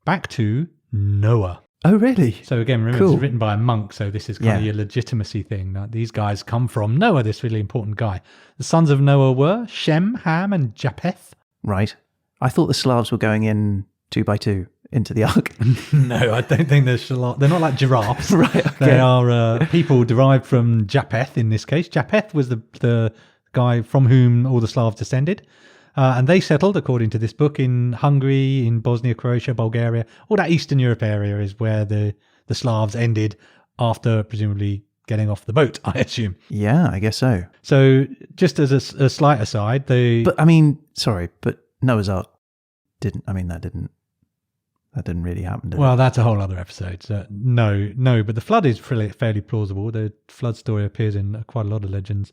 Speaker 2: back to Noah.
Speaker 1: Oh, really?
Speaker 2: So again, remember,
Speaker 1: Cool.
Speaker 2: It's written by a monk, so this is kind of your legitimacy thing. That these guys come from Noah, this really important guy. The sons of Noah were Shem, Ham, and Japheth.
Speaker 1: Right. I thought the Slavs were going in 2 by 2 into the ark.
Speaker 2: No, I don't think they're they're not like giraffes.
Speaker 1: Right, okay.
Speaker 2: They are people derived from Japheth in this case. Japheth was the guy from whom all the Slavs descended. And they settled, according to this book, in Hungary, in Bosnia, Croatia, Bulgaria. All that Eastern Europe area is where the Slavs ended after presumably getting off the boat, I assume.
Speaker 1: Yeah, I guess so.
Speaker 2: So just as a slight aside,
Speaker 1: But I mean, sorry, but Noah's Ark didn't really happen, did it?
Speaker 2: well, that's a whole other episode. So no, but the flood is fairly plausible. The flood story appears in quite a lot of legends.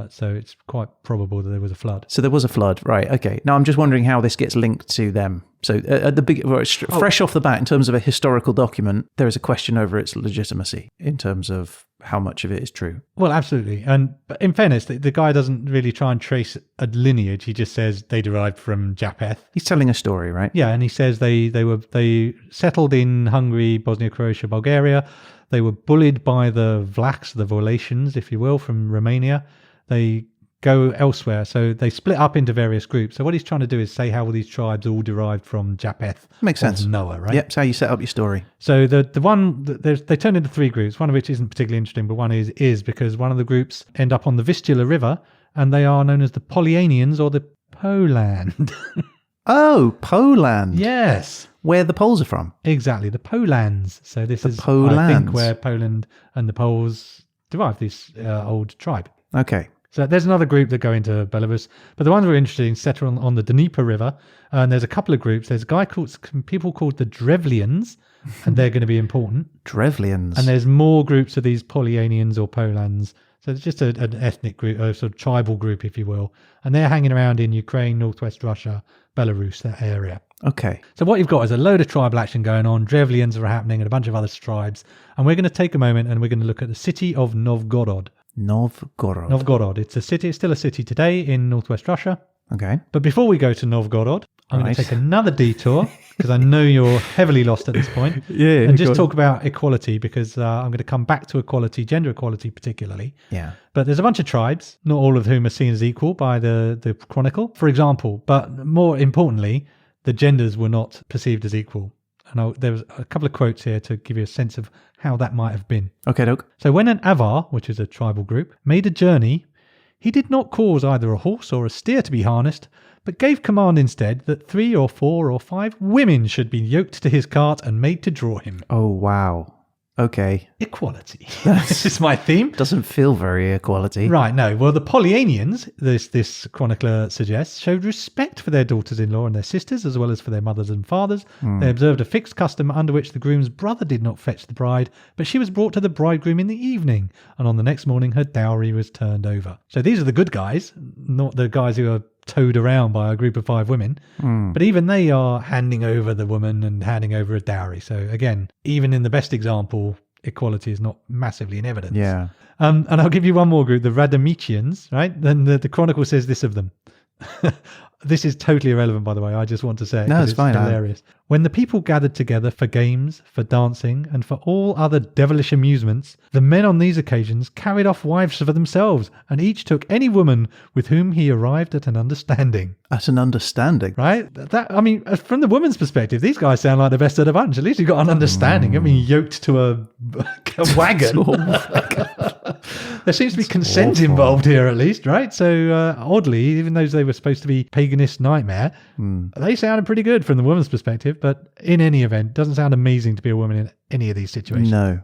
Speaker 2: So it's quite probable that there was a flood.
Speaker 1: So there was a flood, right? Okay. Now I'm just wondering how this gets linked to them. So at the fresh off the bat, in terms of a historical document, there is a question over its legitimacy in terms of how much of it is true.
Speaker 2: Well, absolutely. And in fairness, the guy doesn't really try and trace a lineage. He just says they derived from Japheth.
Speaker 1: He's telling a story, right?
Speaker 2: Yeah, and he says they settled in Hungary, Bosnia, Croatia, Bulgaria. They were bullied by the Vlachs, the Volatians, if you will, from Romania. They go elsewhere. So they split up into various groups. So what he's trying to do is say how all these tribes all derived from Japheth.
Speaker 1: Makes sense.
Speaker 2: Noah, right?
Speaker 1: Yep, it's how you set up your story.
Speaker 2: So the one, they turn into 3 groups, one of which isn't particularly interesting, but one is because one of the groups end up on the Vistula River, and they are known as the Pollyanians or the Poland.
Speaker 1: Oh, Poland.
Speaker 2: Yes.
Speaker 1: Where the Poles are from.
Speaker 2: Exactly, the Polans. So this is, I
Speaker 1: Polans.
Speaker 2: think, where Poland and the Poles derive this old tribe.
Speaker 1: Okay.
Speaker 2: So there's another group that go into Belarus, but the ones we're interested in settle on the Dnieper River, and there's a couple of groups. There's people called the Drevlians, and they're going to be important.
Speaker 1: Drevlians.
Speaker 2: And there's more groups of these Pollyanians or Polans. So it's just an ethnic group, a sort of tribal group, if you will. And they're hanging around in Ukraine, northwest Russia, Belarus, that area.
Speaker 1: Okay.
Speaker 2: So what you've got is a load of tribal action going on. Drevlians are happening and a bunch of other tribes. And we're going to take a moment and we're going to look at the city of Novgorod. Novgorod. It's a city. It's still a city today in northwest Russia.
Speaker 1: Okay.
Speaker 2: But before we go to Novgorod, I'm going to take another detour because I know you're heavily lost at this point. And just talk about equality because I'm going to come back to equality, gender equality particularly.
Speaker 1: Yeah.
Speaker 2: But there's a bunch of tribes, not all of whom are seen as equal by the Chronicle, for example. But more importantly, the genders were not perceived as equal. And there was a couple of quotes here to give you a sense of how that might have been.
Speaker 1: Okay, Doug.
Speaker 2: So when an Avar, which is a tribal group, made a journey, he did not cause either a horse or a steer to be harnessed, but gave command instead that 3 or 4 or 5 women should be yoked to his cart and made to draw him.
Speaker 1: Oh, wow. Okay.
Speaker 2: Equality. This is my theme.
Speaker 1: Doesn't feel very equality.
Speaker 2: Right, no. Well, the Pollyanians, this chronicler suggests, showed respect for their daughters-in-law and their sisters, as well as for their mothers and fathers. They observed a fixed custom under which the groom's brother did not fetch the bride, but she was brought to the bridegroom in the evening, and on the next morning her dowry was turned over. So these are the good guys, not the guys who are towed around by a group of 5 women. But even they are handing over the woman and handing over a dowry. So again, even in the best example, equality is not massively in evidence.
Speaker 1: Yeah.
Speaker 2: And I'll give you one more group, the Radomitians, right? Then the Chronicle says this of them. This is totally irrelevant, by the way. I just want to say it.
Speaker 1: No, it's fine.
Speaker 2: Hilarious. When the people gathered together for games, for dancing, and for all other devilish amusements, the men on these occasions carried off wives for themselves, and each took any woman with whom he arrived at an understanding.
Speaker 1: At an understanding.
Speaker 2: Right? I mean, from the woman's perspective, these guys sound like the best of the bunch. At least you've got an understanding. I mean, yoked to a wagon. There seems to be consent involved here, at least, right? So oddly, even though they were supposed to be paganist nightmare, they sounded pretty good from the woman's perspective. But in any event, it doesn't sound amazing to be a woman in any of these situations.
Speaker 1: No.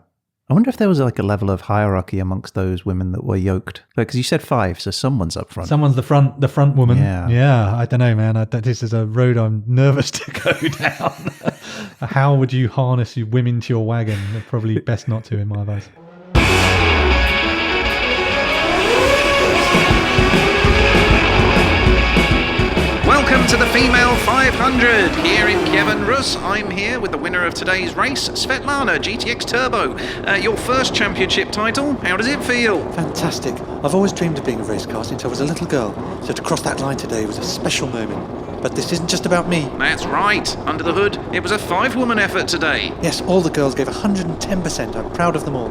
Speaker 1: I wonder if there was like a level of hierarchy amongst those women that were yoked. Because you said 5, so someone's up front.
Speaker 2: Someone's the front woman.
Speaker 1: Yeah.
Speaker 2: I don't know, man. This is a road I'm nervous to go down. How would you harness women to your wagon? Probably best not to, in my advice.
Speaker 5: Welcome to the Female 500. Here in Kievan Ross, I'm here with the winner of today's race, Svetlana GTX Turbo. Your first championship title, how does it feel?
Speaker 4: Fantastic. I've always dreamed of being a race car since I was a little girl, so to cross that line today was a special moment. But this isn't just about me.
Speaker 5: That's right. Under the hood, it was a 5-woman effort today.
Speaker 4: Yes, all the girls gave 110%. I'm proud of them all.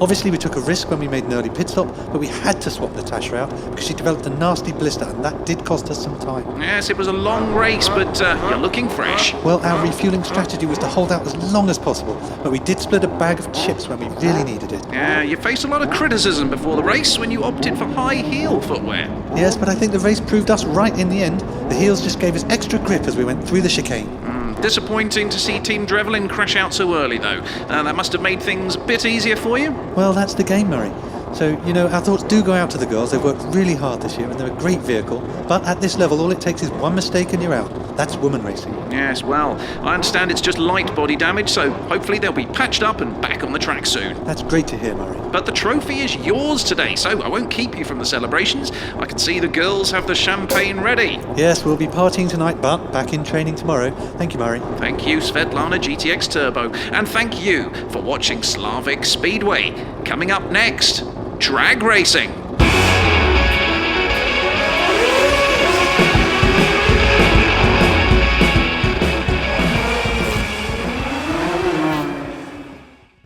Speaker 4: Obviously, we took a risk when we made an early pit stop, but we had to swap Natasha out because she developed a nasty blister, and that did cost us some time.
Speaker 5: Yes, it was a long race, but you're looking fresh.
Speaker 4: Well, our refueling strategy was to hold out as long as possible, but we did split a bag of chips when we really needed it.
Speaker 5: Yeah, you faced a lot of criticism before the race when you opted for high heel footwear.
Speaker 4: Yes, but I think the race proved us right in the end. The heels just gave us extra grip as we went through the chicane.
Speaker 5: Disappointing to see Team Drevlin crash out so early, though. That must have made things a bit easier for you.
Speaker 4: Well, that's the game, Murray. So, our thoughts do go out to the girls. They've worked really hard this year and they're a great vehicle. But at this level, all it takes is one mistake and you're out. That's woman racing.
Speaker 5: Yes, well, I understand it's just light body damage, so hopefully they'll be patched up and back on the track soon.
Speaker 4: That's great to hear, Murray.
Speaker 5: But the trophy is yours today, so I won't keep you from the celebrations. I can see the girls have the champagne ready.
Speaker 4: Yes, we'll be partying tonight, but back in training tomorrow. Thank you, Murray.
Speaker 5: Thank you, Svetlana GTX Turbo. And thank you for watching Slavic Speedway. Coming up next, drag racing.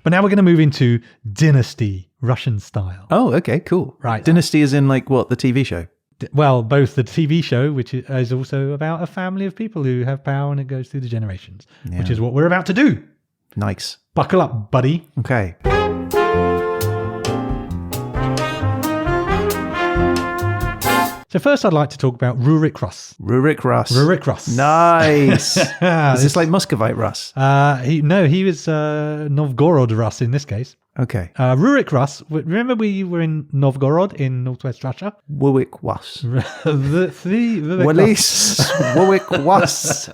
Speaker 2: But now we're going to move into Dynasty, Russian style.
Speaker 1: Oh, okay, cool.
Speaker 2: Right.
Speaker 1: Dynasty is in like what, the TV show?
Speaker 2: Well, both the TV show, which is also about a family of people who have power and it goes through the generations, which is what we're about to do.
Speaker 1: Nice.
Speaker 2: Buckle up, buddy.
Speaker 1: Okay.
Speaker 2: So first I'd like to talk about Rurik Russ.
Speaker 1: Rurik Russ.
Speaker 2: Rurik Russ.
Speaker 1: Nice. Is this like Muscovite Russ?
Speaker 2: He was Novgorod Russ in this case.
Speaker 1: Okay.
Speaker 2: Rurik Russ. Remember we were in Novgorod in northwest Russia?
Speaker 1: Wuik Was.
Speaker 2: Rurik
Speaker 1: Wallis. Wuik Was.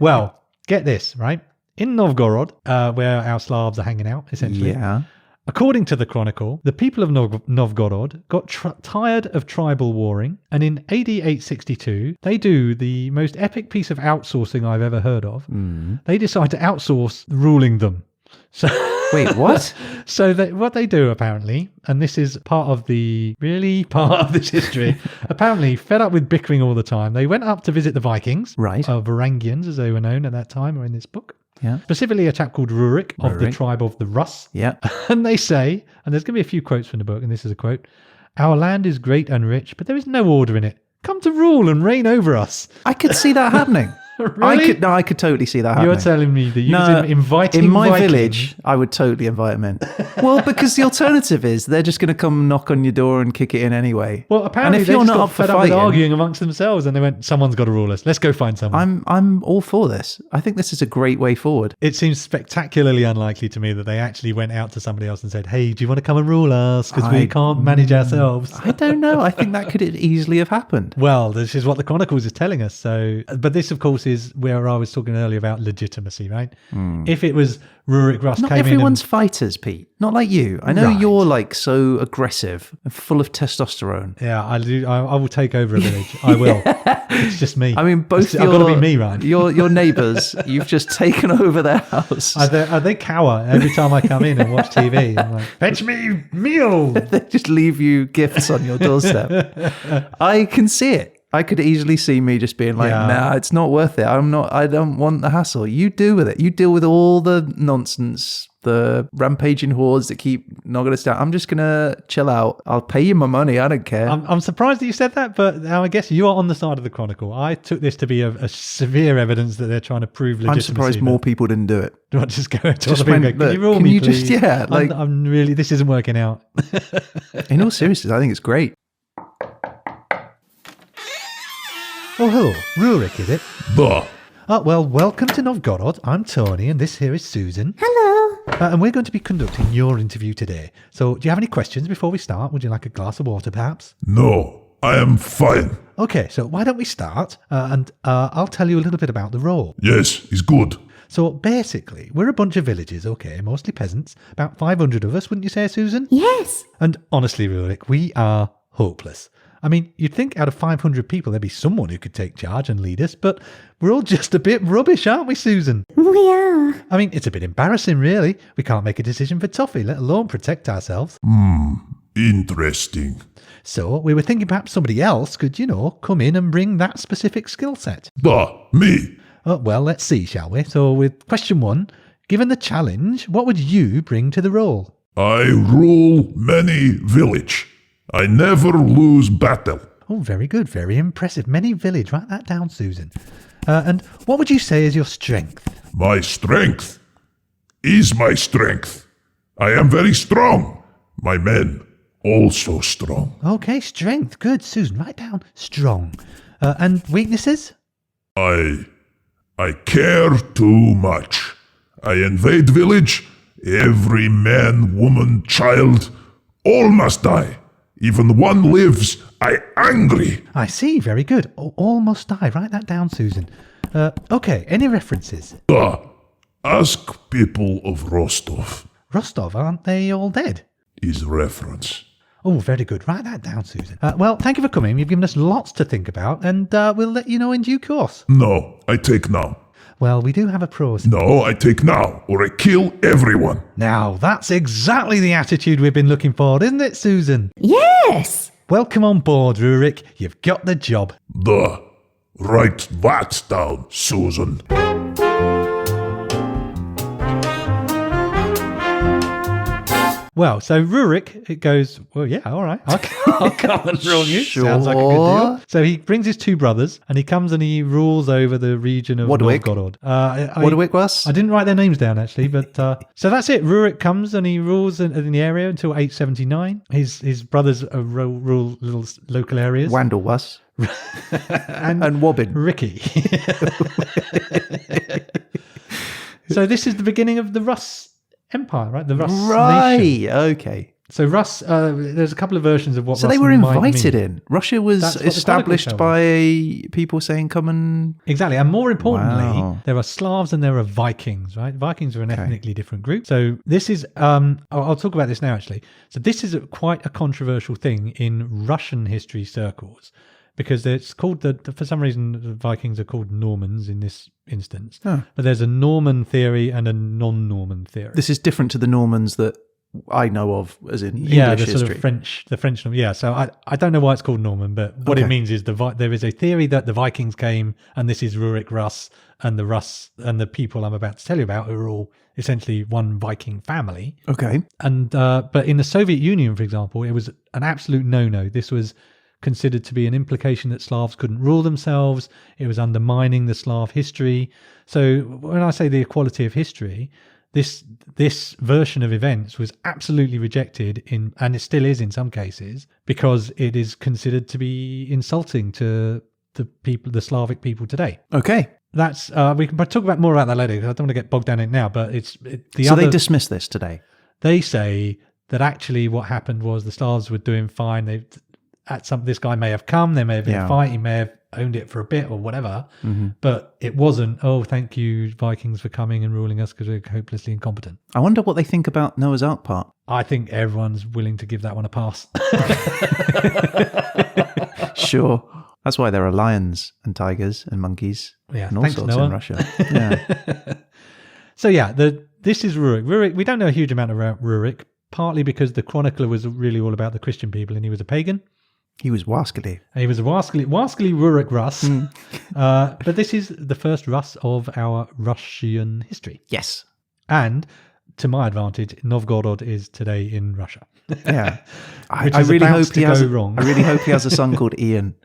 Speaker 2: Well, get this, right? In Novgorod, where our Slavs are hanging out, essentially.
Speaker 1: Yeah.
Speaker 2: According to the Chronicle, the people of Novgorod got tired of tribal warring, and in AD 862, they do the most epic piece of outsourcing I've ever heard of. They decide to outsource ruling them. So
Speaker 1: Wait, what?
Speaker 2: So what they do, apparently, and this is part of this history, apparently fed up with bickering all the time, they went up to visit the Vikings,
Speaker 1: Right.
Speaker 2: Varangians as they were known at that time, or in this book.
Speaker 1: Yeah.
Speaker 2: Specifically a chap called Rurik of the tribe of the Rus.
Speaker 1: Yeah.
Speaker 2: And they say, and there's going to be a few quotes from the book, and this is a quote, "Our land is great and rich, but there is no order in it. Come to rule and reign over us."
Speaker 1: I could see that happening.
Speaker 2: Really?
Speaker 1: I could totally see that happening.
Speaker 2: You're telling me that you're inviting
Speaker 1: in my
Speaker 2: Vikings.
Speaker 1: village, I would totally invite them in. Well, because the alternative is they're just going to come knock on your door and kick it in anyway.
Speaker 2: Well, apparently
Speaker 1: and if
Speaker 2: they
Speaker 1: you're
Speaker 2: just
Speaker 1: not
Speaker 2: got
Speaker 1: up for
Speaker 2: fed up with
Speaker 1: fighting,
Speaker 2: arguing amongst themselves, and they went, "Someone's got to rule us. Let's go find someone."
Speaker 1: I'm all for this. I think this is a great way forward.
Speaker 2: It seems spectacularly unlikely to me that they actually went out to somebody else and said, "Hey, do you want to come and rule us? Because we can't manage ourselves."
Speaker 1: I don't know. I think that could easily have happened.
Speaker 2: Well, this is what the Chronicles is telling us. So, but this, of course, is where I was talking earlier about legitimacy, right? If it was Rurik Russ
Speaker 1: Not
Speaker 2: came in,
Speaker 1: everyone's fighters, Pete. Not like you. I know you're like so aggressive and full of testosterone.
Speaker 2: yeah, I do. I will take over a village. I will. It's just me.
Speaker 1: I mean, both
Speaker 2: I've got to be me, right?
Speaker 1: Your neighbours, you've just taken over their house.
Speaker 2: They cower every time I come in and watch TV. I'm like, "Fetch me meal."
Speaker 1: They just leave you gifts on your doorstep. I can see it. I could easily see me just being like, "Nah, it's not worth it. I don't want the hassle. You deal with it. You deal with all the nonsense, the rampaging hordes that keep knocking us down. I'm just going to chill out. I'll pay you my money. I don't care."
Speaker 2: I'm surprised that you said that, but now I guess you are on the side of the Chronicle. I took this to be a severe evidence that they're trying to prove legitimacy.
Speaker 1: I'm surprised more people didn't do it.
Speaker 2: Do I just go to
Speaker 1: Just
Speaker 2: all the people
Speaker 1: went,
Speaker 2: and go, "Can you
Speaker 1: "Look,
Speaker 2: rule
Speaker 1: can
Speaker 2: me,
Speaker 1: you
Speaker 2: please?
Speaker 1: just- like-
Speaker 2: I'm really, this isn't working out."
Speaker 1: In all seriousness, I think it's great.
Speaker 2: Oh, hello. Rurik, is it?
Speaker 6: Bah.
Speaker 2: Well, welcome to Novgorod. I'm Tony, and this here is Susan.
Speaker 7: Hello.
Speaker 2: And we're going to be conducting your interview today. So, do you have any questions before we start? Would you like a glass of water, perhaps?
Speaker 6: No, I am fine.
Speaker 2: Okay, so why don't we start? And I'll tell you a little bit about the role.
Speaker 6: Yes, it's good.
Speaker 2: So, basically, we're a bunch of villagers, okay, mostly peasants. About 500 of us, wouldn't you say, Susan?
Speaker 7: Yes.
Speaker 2: And honestly, Rurik, we are hopeless. I mean, you'd think out of 500 people, there'd be someone who could take charge and lead us, but we're all just a bit rubbish, aren't we, Susan?
Speaker 7: We are.
Speaker 2: I mean, it's a bit embarrassing, really. We can't make a decision for Toffee, let alone protect ourselves.
Speaker 6: Interesting.
Speaker 2: So we were thinking perhaps somebody else could, come in and bring that specific skill set.
Speaker 6: Bah, me.
Speaker 2: Well, let's see, shall we? So with question 1, given the challenge, what would you bring to the role?
Speaker 6: I rule many village. I never lose battle.
Speaker 2: Oh, very good. Very impressive. Many village. Write that down, Susan. And what would you say is your strength?
Speaker 6: My strength is my strength. I am very strong. My men also strong.
Speaker 2: Okay, strength. Good, Susan. Write down strong. And weaknesses?
Speaker 6: I care too much. I invade village. Every man, woman, child, all must die. Even one lives. I angry.
Speaker 2: I see. Very good. All must die. Write that down, Susan. Okay, any references?
Speaker 6: Ask people of Rostov.
Speaker 2: Rostov, aren't they all dead?
Speaker 6: Is reference.
Speaker 2: Oh, very good. Write that down, Susan. Well, thank you for coming. You've given us lots to think about, and we'll let you know in due course.
Speaker 6: No, I take now.
Speaker 2: Well, we do have a pros.
Speaker 6: No, I take now, or I kill everyone.
Speaker 2: Now, that's exactly the attitude we've been looking for, isn't it, Susan?
Speaker 7: Yes.
Speaker 2: Welcome on board, Rurik. You've got the job.
Speaker 6: Write that down, Susan.
Speaker 2: Well, so Rurik, it goes, well, yeah, all right. I'll come and rule you.
Speaker 1: Sure.
Speaker 2: Sounds like a good deal. So he brings his 2 brothers and he comes and he rules over the region of
Speaker 1: Wadwick.
Speaker 2: Novgorod.
Speaker 1: Wadwick was?
Speaker 2: I didn't write their names down, actually, but so that's it. Rurik comes and he rules in the area until 879. His brothers rule little local areas.
Speaker 1: Wandel was.
Speaker 2: and
Speaker 1: Wobbin.
Speaker 2: Ricky. So this is the beginning of the Rus Empire, right? The Rus
Speaker 1: Right.
Speaker 2: nation.
Speaker 1: Okay.
Speaker 2: So Rus, there's a couple of versions of what
Speaker 1: So
Speaker 2: Rus
Speaker 1: they were
Speaker 2: might
Speaker 1: invited
Speaker 2: mean.
Speaker 1: in. Russia was
Speaker 2: That's what the
Speaker 1: established
Speaker 2: Chronicles
Speaker 1: by people saying, come and...
Speaker 2: Exactly. And more importantly,
Speaker 1: Wow.
Speaker 2: there are Slavs and there are Vikings, right? Vikings are an ethnically different group. So this is, I'll talk about this now actually. So this is quite a controversial thing in Russian history circles because it's called, for some reason, the Vikings are called Normans in this instance.
Speaker 1: Oh.
Speaker 2: But there's a Norman theory and a non-Norman theory.
Speaker 1: This is different to the Normans that I know of, as in
Speaker 2: Yeah,
Speaker 1: English
Speaker 2: the
Speaker 1: history.
Speaker 2: sort of French. Yeah, so I don't know why it's called Norman, but what it means is there is a theory that the Vikings came, and this is Rurik Rus, and the people I'm about to tell you about are all essentially one Viking family.
Speaker 1: Okay.
Speaker 2: And but in the Soviet Union, for example, it was an absolute no-no. This was considered to be an implication that Slavs couldn't rule themselves. It was undermining the Slav history. So when I say the equality of history, this version of events was absolutely rejected and it still is in some cases, because it is considered to be insulting to the Slavic people today.
Speaker 1: Okay.
Speaker 2: That's we can talk about more about that later because I don't want to get bogged down in it now. But
Speaker 1: They dismiss this today.
Speaker 2: They say that actually what happened was the Slavs were doing fine. This guy may have come, there may have been a fight, he may have owned it for a bit or whatever, but it wasn't, oh, thank you, Vikings, for coming and ruling us because we're hopelessly incompetent.
Speaker 1: I wonder what they think about Noah's Ark part.
Speaker 2: I think everyone's willing to give that one a pass.
Speaker 1: Sure. That's why there are lions and tigers and monkeys and all
Speaker 2: thanks,
Speaker 1: sorts
Speaker 2: Noah.
Speaker 1: in Russia. Yeah.
Speaker 2: So yeah, this is Rurik. Rurik, we don't know a huge amount about Rurik, partly because the Chronicler was really all about the Christian people and he was a pagan.
Speaker 1: He was wascally.
Speaker 2: He was a wascally Rurik Rus. But this is the first Rus of our Russian history.
Speaker 1: Yes.
Speaker 2: And to my advantage, Novgorod is today in Russia.
Speaker 1: Yeah.
Speaker 2: Which
Speaker 1: I
Speaker 2: is
Speaker 1: really
Speaker 2: about
Speaker 1: hope
Speaker 2: to
Speaker 1: he has
Speaker 2: go wrong.
Speaker 1: I really hope he has a son called Ian,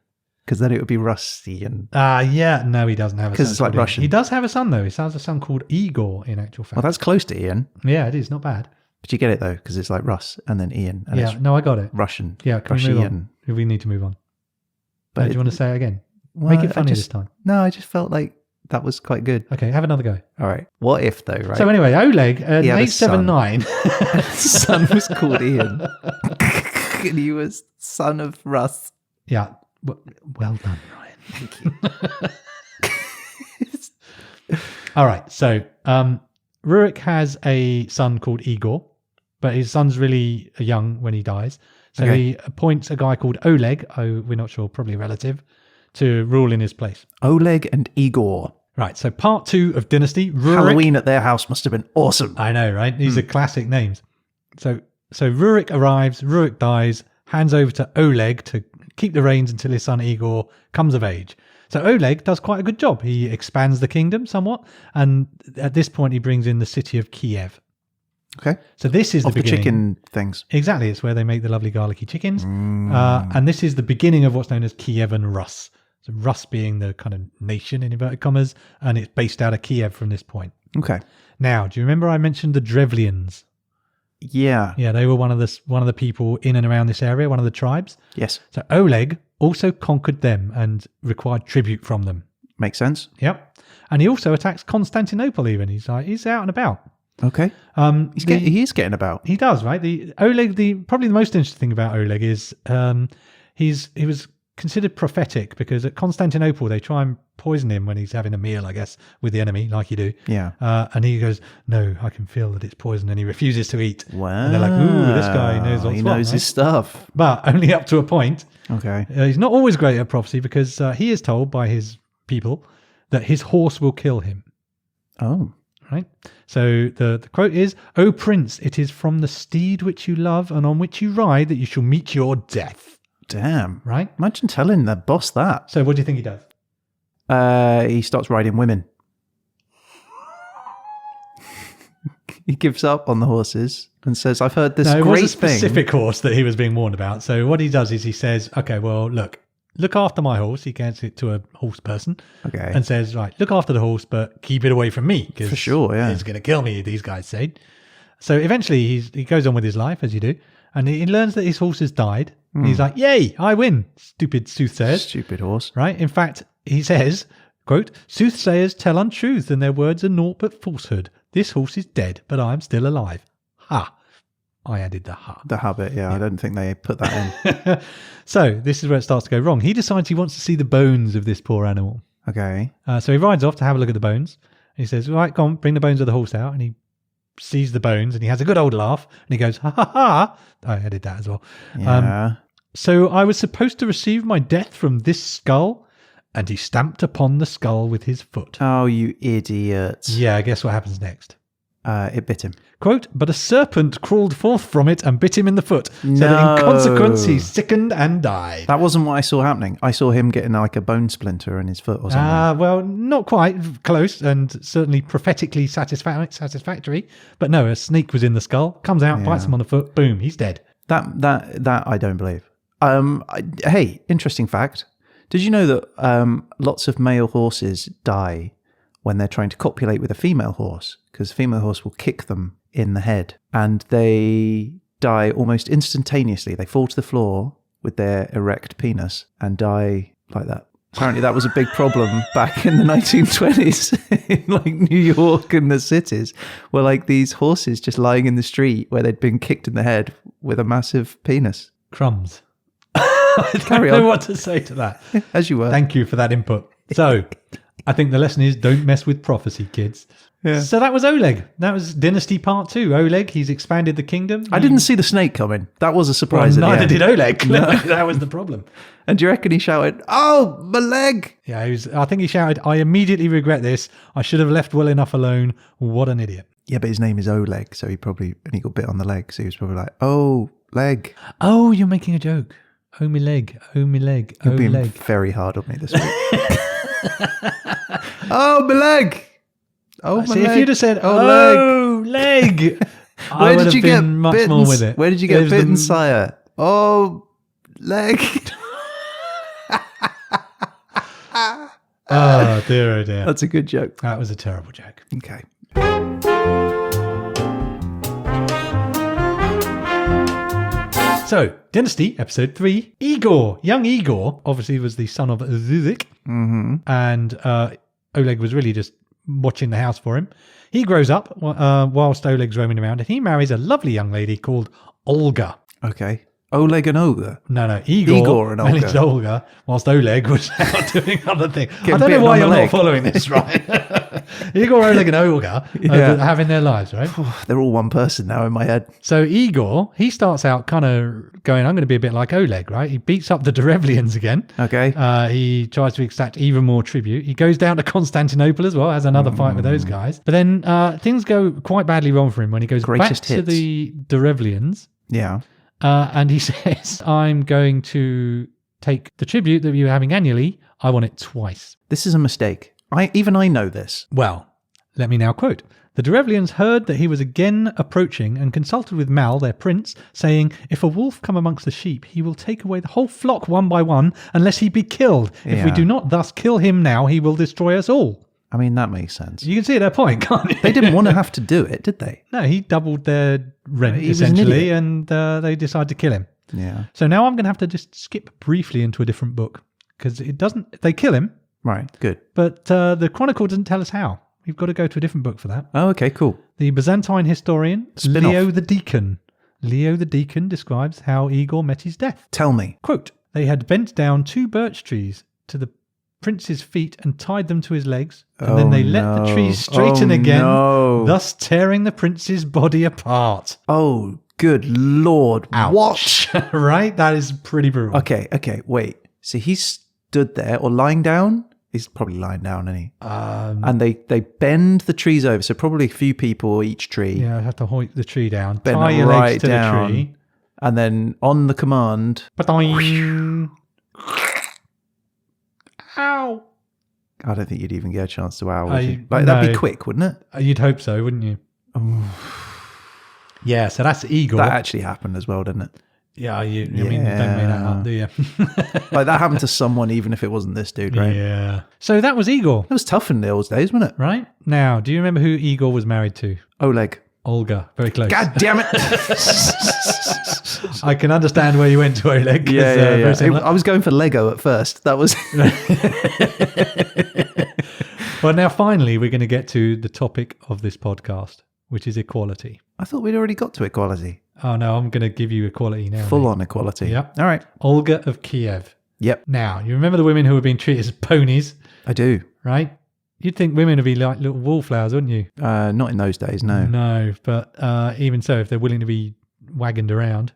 Speaker 1: because then it would be Rusty and...
Speaker 2: Yeah, no, he doesn't have a son.
Speaker 1: Because it's like
Speaker 2: called Ian.
Speaker 1: Russian.
Speaker 2: He does have a son, though. He has a son called Igor, in actual fact.
Speaker 1: Well, that's close to Ian.
Speaker 2: Yeah, it is. Not bad.
Speaker 1: But you get it, though, because it's like Russ and then Ian. And
Speaker 2: Yeah,
Speaker 1: it's
Speaker 2: no, I got it.
Speaker 1: Russian.
Speaker 2: Yeah, can we move
Speaker 1: Russian.
Speaker 2: on? We need to move on.
Speaker 1: But
Speaker 2: Do you want to say it again?
Speaker 1: well,
Speaker 2: Make it
Speaker 1: I
Speaker 2: funny
Speaker 1: just-
Speaker 2: this time.
Speaker 1: No, I just felt like that was quite good.
Speaker 2: Okay, have another go.
Speaker 1: All right. What if, though, right?
Speaker 2: So anyway, Oleg,
Speaker 1: He had a son.
Speaker 2: 879.
Speaker 1: His son was called Ian. And he was son of Russ.
Speaker 2: Yeah, well done, Ryan.
Speaker 1: Thank you.
Speaker 2: All right, so Rurik has a son called Igor, but his son's really young when he dies. So he appoints a guy called Oleg, we're not sure, probably a relative, to rule in his place.
Speaker 1: Oleg and Igor.
Speaker 2: Right, so part 2 of Dynasty. Rurik,
Speaker 1: Halloween at their house must have been awesome.
Speaker 2: I know, right? These are classic names. So Rurik arrives, Rurik dies, hands over to Oleg to keep the reins until his son Igor comes of age. So Oleg does quite a good job. He expands the kingdom somewhat, and at this point he brings in the city of Kiev.
Speaker 1: Okay.
Speaker 2: So this is
Speaker 1: Of
Speaker 2: the
Speaker 1: the
Speaker 2: beginning.
Speaker 1: chicken things.
Speaker 2: Exactly, it's where they make the lovely garlicky chickens. And this is the beginning of what's known as Kievan Rus. So Rus being the kind of nation in inverted commas, and it's based out of Kiev from this point.
Speaker 1: Okay.
Speaker 2: Now, do you remember I mentioned the Drevlians?
Speaker 1: Yeah.
Speaker 2: Yeah, they were one of the people in and around this area, one of the tribes.
Speaker 1: Yes.
Speaker 2: So Oleg also conquered them and required tribute from them.
Speaker 1: Makes sense.
Speaker 2: Yep. And he also attacks Constantinople even. He's out and about.
Speaker 1: Okay. He is getting about.
Speaker 2: He does, right? Probably the most interesting thing about Oleg is he was considered prophetic because at Constantinople they try and poison him when he's having a meal, I guess, with the enemy, like you do.
Speaker 1: Yeah.
Speaker 2: And he goes, "No, I can feel that it's poison," and he refuses to eat.
Speaker 1: Wow.
Speaker 2: And they're like, "Ooh, this guy knows what's
Speaker 1: He
Speaker 2: what,
Speaker 1: knows
Speaker 2: right?"
Speaker 1: his stuff.
Speaker 2: But only up to a point.
Speaker 1: Okay.
Speaker 2: He's not always great at prophecy because he is told by his people that his horse will kill him.
Speaker 1: Oh.
Speaker 2: Right. So the quote is, "O Prince, it is from the steed which you love and on which you ride that you shall meet your death."
Speaker 1: Damn.
Speaker 2: Right.
Speaker 1: Imagine telling the boss that.
Speaker 2: So what do you think he does?
Speaker 1: He starts riding women. He gives up on the horses and says, "I've heard this
Speaker 2: No, it
Speaker 1: great
Speaker 2: was a specific horse that he was being warned about. So what he does is he says, "Okay, well, look after my horse." He gets it to a horse person.
Speaker 1: Okay.
Speaker 2: And says, "Right, look after the horse, but keep it away from me. 'Cause
Speaker 1: For sure, yeah.
Speaker 2: it's going to kill me," these guys say. So eventually he goes on with his life, as you do. And he learns that his horse has died. And he's like, "Yay, I win." Stupid soothsayers.
Speaker 1: Stupid horse.
Speaker 2: Right? In fact, he says, quote, "Soothsayers tell untruth and their words are naught but falsehood. This horse is dead, but I am still alive." Ha. I added the ha.
Speaker 1: The habit, yeah. I don't think they put that in.
Speaker 2: So this is where it starts to go wrong. He decides he wants to see the bones of this poor animal.
Speaker 1: Okay.
Speaker 2: So he rides off to have a look at the bones. He says, right, come on, bring the bones of the horse out. And he sees the bones and he has a good old laugh. And he goes, ha ha ha. I added that as well.
Speaker 1: Yeah.
Speaker 2: So I was supposed to receive my death from this skull. And he stamped upon the skull with his foot.
Speaker 1: Oh, you idiot.
Speaker 2: Yeah, guess what happens next?
Speaker 1: It bit him.
Speaker 2: Quote, but a serpent crawled forth from it and bit him in the foot. So that in consequence he sickened and died.
Speaker 1: That wasn't what I saw happening. I saw him getting like a bone splinter in his foot or something.
Speaker 2: Well, not quite close and certainly prophetically satisfactory. But no, a snake was in the skull, comes out, bites him on the foot, boom, he's dead.
Speaker 1: That I don't believe. Hey, interesting fact. Did you know that lots of male horses die when they're trying to copulate with a female horse? Because the female horse will kick them in the head and they die almost instantaneously. They fall to the floor with their erect penis and die like that. Apparently that was a big problem back in the 1920s in like New York and the cities, where like these horses just lying in the street where they'd been kicked in the head with a massive penis.
Speaker 2: Crumbs. I don't know what to say to that.
Speaker 1: As you were.
Speaker 2: Thank you for that input. So I think the lesson is don't mess with prophecy, kids. Yeah. So that was Oleg. That was Dynasty Part 2. Oleg, he's expanded the kingdom.
Speaker 1: I didn't see the snake coming. That was a surprise.
Speaker 2: Well,
Speaker 1: at the
Speaker 2: neither
Speaker 1: end.
Speaker 2: did Oleg. No. That was the problem.
Speaker 1: And do you reckon he shouted, "Oh, my leg"?
Speaker 2: Yeah, I think he shouted, "I immediately regret this. I should have left well enough alone. What an idiot."
Speaker 1: Yeah, but his name is Oleg, so he got bit on the leg, so he was probably like, "Oh, leg."
Speaker 2: Oh, you're making a joke. Oh, me leg. Oh, me leg. Oh,
Speaker 1: You're being
Speaker 2: leg.
Speaker 1: very hard on me this week. Oh, my leg. Oh, my
Speaker 2: See,
Speaker 1: leg.
Speaker 2: if you'd have said,
Speaker 1: "Oh,
Speaker 2: leg. I
Speaker 1: Where
Speaker 2: would
Speaker 1: did you
Speaker 2: have
Speaker 1: get
Speaker 2: been much
Speaker 1: bitten?
Speaker 2: more with it.
Speaker 1: Where did you
Speaker 2: It
Speaker 1: get
Speaker 2: was
Speaker 1: bitten,
Speaker 2: the-
Speaker 1: sire? Oh, leg.
Speaker 2: Oh, dear, oh, dear.
Speaker 1: That's a good joke.
Speaker 2: That was a terrible joke.
Speaker 1: Okay.
Speaker 2: So, Dynasty, episode 3. Igor. Young Igor, obviously, was the son of Zuzik.
Speaker 1: Mm-hmm.
Speaker 2: And Oleg was really just watching the house for him. He grows up whilst Oleg's roaming around, and he marries a lovely young lady called Olga.
Speaker 1: Okay. Oleg and Olga.
Speaker 2: No, Igor
Speaker 1: and
Speaker 2: married
Speaker 1: Olga.
Speaker 2: Olga, whilst Oleg was out doing other things. I
Speaker 1: Getting
Speaker 2: don't know
Speaker 1: bitten
Speaker 2: why
Speaker 1: on the
Speaker 2: you're
Speaker 1: leg.
Speaker 2: not following this, right? Igor, Oleg, and Olga are having their lives, right?
Speaker 1: They're all one person now in my head.
Speaker 2: So Igor, he starts out kind of going, I'm going to be a bit like Oleg, right? He beats up the Derevlians again.
Speaker 1: Okay.
Speaker 2: He tries to exact even more tribute. He goes down to Constantinople as well, has another fight with those guys. But then things go quite badly wrong for him when he goes
Speaker 1: Greatest
Speaker 2: back to
Speaker 1: hits.
Speaker 2: the Derevlians.
Speaker 1: Yeah.
Speaker 2: And he says, I'm going to take the tribute that you're having annually. I want it twice.
Speaker 1: This is a mistake. I know this.
Speaker 2: Well, let me now quote. The Derevlians heard that he was again approaching and consulted with Mal, their prince, saying, if a wolf come amongst the sheep, he will take away the whole flock one by one, unless he be killed. If we
Speaker 1: Yeah.
Speaker 2: do not thus kill him now, he will destroy us all.
Speaker 1: I mean, that makes sense.
Speaker 2: You can see their point, can't you?
Speaker 1: They didn't want to have to do it, did they?
Speaker 2: No, he doubled their rent,
Speaker 1: He was an
Speaker 2: essentially,
Speaker 1: idiot.
Speaker 2: and they decided to kill him.
Speaker 1: Yeah.
Speaker 2: So now I'm going to have to just skip briefly into a different book, because it doesn't, they kill him,
Speaker 1: Right. Good.
Speaker 2: but the Chronicle doesn't tell us how. We've got to go to a different book for that.
Speaker 1: Oh, okay, cool.
Speaker 2: The Byzantine historian,
Speaker 1: Spin-off.
Speaker 2: Leo the Deacon. Leo the Deacon describes how Igor met his death.
Speaker 1: Tell me.
Speaker 2: Quote, they had bent down 2 birch trees to the prince's feet and tied them to his legs, and then they let the trees straighten again, thus tearing the prince's body apart.
Speaker 1: Oh, good Lord.
Speaker 2: Ouch.
Speaker 1: What?
Speaker 2: Right? That is pretty brutal.
Speaker 1: Okay, wait. So he stood there or lying down? He's probably lying down, isn't he? And they bend the trees over. So probably a few people each tree.
Speaker 2: Yeah, I have to hoik the tree down.
Speaker 1: Bend
Speaker 2: Tie
Speaker 1: it
Speaker 2: your
Speaker 1: right
Speaker 2: legs to
Speaker 1: down.
Speaker 2: the tree.
Speaker 1: And then on the command.
Speaker 2: Ba-doing. Ow.
Speaker 1: I don't think you'd even get a chance to owl.
Speaker 2: No.
Speaker 1: That'd be quick, wouldn't it?
Speaker 2: You'd hope so, wouldn't you? Yeah, so that's Igor.
Speaker 1: That actually happened as well, didn't it?
Speaker 2: Yeah, I mean, you don't make that up, do you?
Speaker 1: Like that happened to someone, even if it wasn't this dude, right?
Speaker 2: Yeah. So that was Igor,
Speaker 1: It was tough in the old days, wasn't it?
Speaker 2: right? Now, do you remember who Igor was married to?
Speaker 1: Oleg.
Speaker 2: Olga. Very close.
Speaker 1: God damn it.
Speaker 2: I can understand where you went to Oleg. 'cause,
Speaker 1: Yeah.
Speaker 2: very similar.
Speaker 1: I was going for Lego at first. That was.
Speaker 2: Well, now finally, we're going to get to the topic of this podcast, which is equality.
Speaker 1: I thought we'd already got to equality.
Speaker 2: Oh, no, I'm going to give you equality now.
Speaker 1: Full
Speaker 2: mate.
Speaker 1: on equality.
Speaker 2: Yep.
Speaker 1: All right.
Speaker 2: Olga of Kiev.
Speaker 1: Yep.
Speaker 2: Now, you remember the women who were being treated as ponies,
Speaker 1: I do.
Speaker 2: right? You'd think women would be like little wallflowers, wouldn't you?
Speaker 1: Not in those days, no.
Speaker 2: No, but even so, if they're willing to be wagoned around.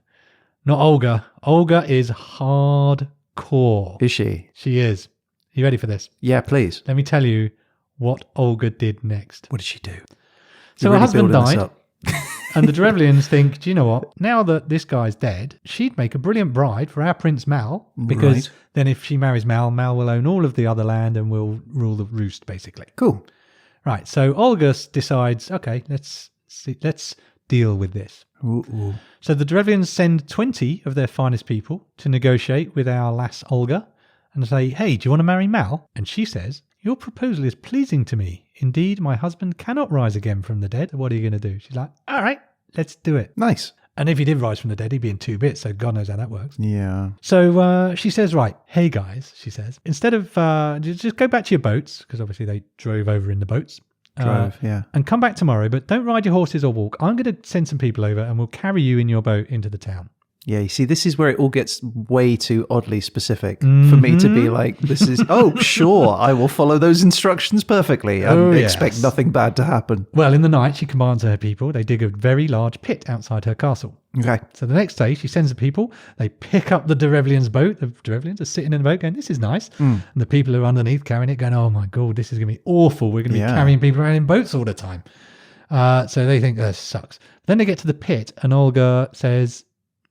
Speaker 2: Not Olga. Olga is hardcore.
Speaker 1: Is she?
Speaker 2: She is. You ready for this?
Speaker 1: Yeah, please.
Speaker 2: Let me tell you what Olga did next.
Speaker 1: What did she do?
Speaker 2: So
Speaker 1: You're
Speaker 2: her husband
Speaker 1: building this
Speaker 2: died,
Speaker 1: up.
Speaker 2: and the Drevlians think, do you know what? Now that this guy's dead, she'd make a brilliant bride for our Prince Mal, because
Speaker 1: Right.
Speaker 2: then if she marries Mal, Mal will own all of the other land and will rule the roost, basically.
Speaker 1: Cool.
Speaker 2: Right, so Olga decides, okay, let's deal with this.
Speaker 1: Ooh.
Speaker 2: So the Drevlians send 20 of their finest people to negotiate with our lass Olga and say, hey, do you want to marry Mal? And she says, your proposal is pleasing to me. Indeed, my husband cannot rise again from the dead. What are you going to do? She's like, all right, let's do it.
Speaker 1: Nice.
Speaker 2: And if he did rise from the dead, he'd be in 2 bits, so God knows how that works.
Speaker 1: Yeah.
Speaker 2: So she says, right, hey guys, she says, instead of, just go back to your boats, because obviously they drove over in the boats.
Speaker 1: Yeah.
Speaker 2: And come back tomorrow, but don't ride your horses or walk. I'm going to send some people over and we'll carry you in your boat into the town.
Speaker 1: Yeah, you see, this is where it all gets way too oddly specific for me to be like, this is, oh, sure, I will follow those instructions perfectly and expect
Speaker 2: yes.
Speaker 1: nothing bad to happen.
Speaker 2: Well, in the night, she commands her people. They dig a very large pit outside her castle.
Speaker 1: Okay.
Speaker 2: So the next day, she sends the people. They pick up the Drevlians' boat. The Drevlians are sitting in the boat going, this is nice. And the people who are underneath carrying it going, oh my God, this is going to be awful. We're going to be carrying people around in boats all the time. So they think, this sucks. Then they get to the pit and Olga says,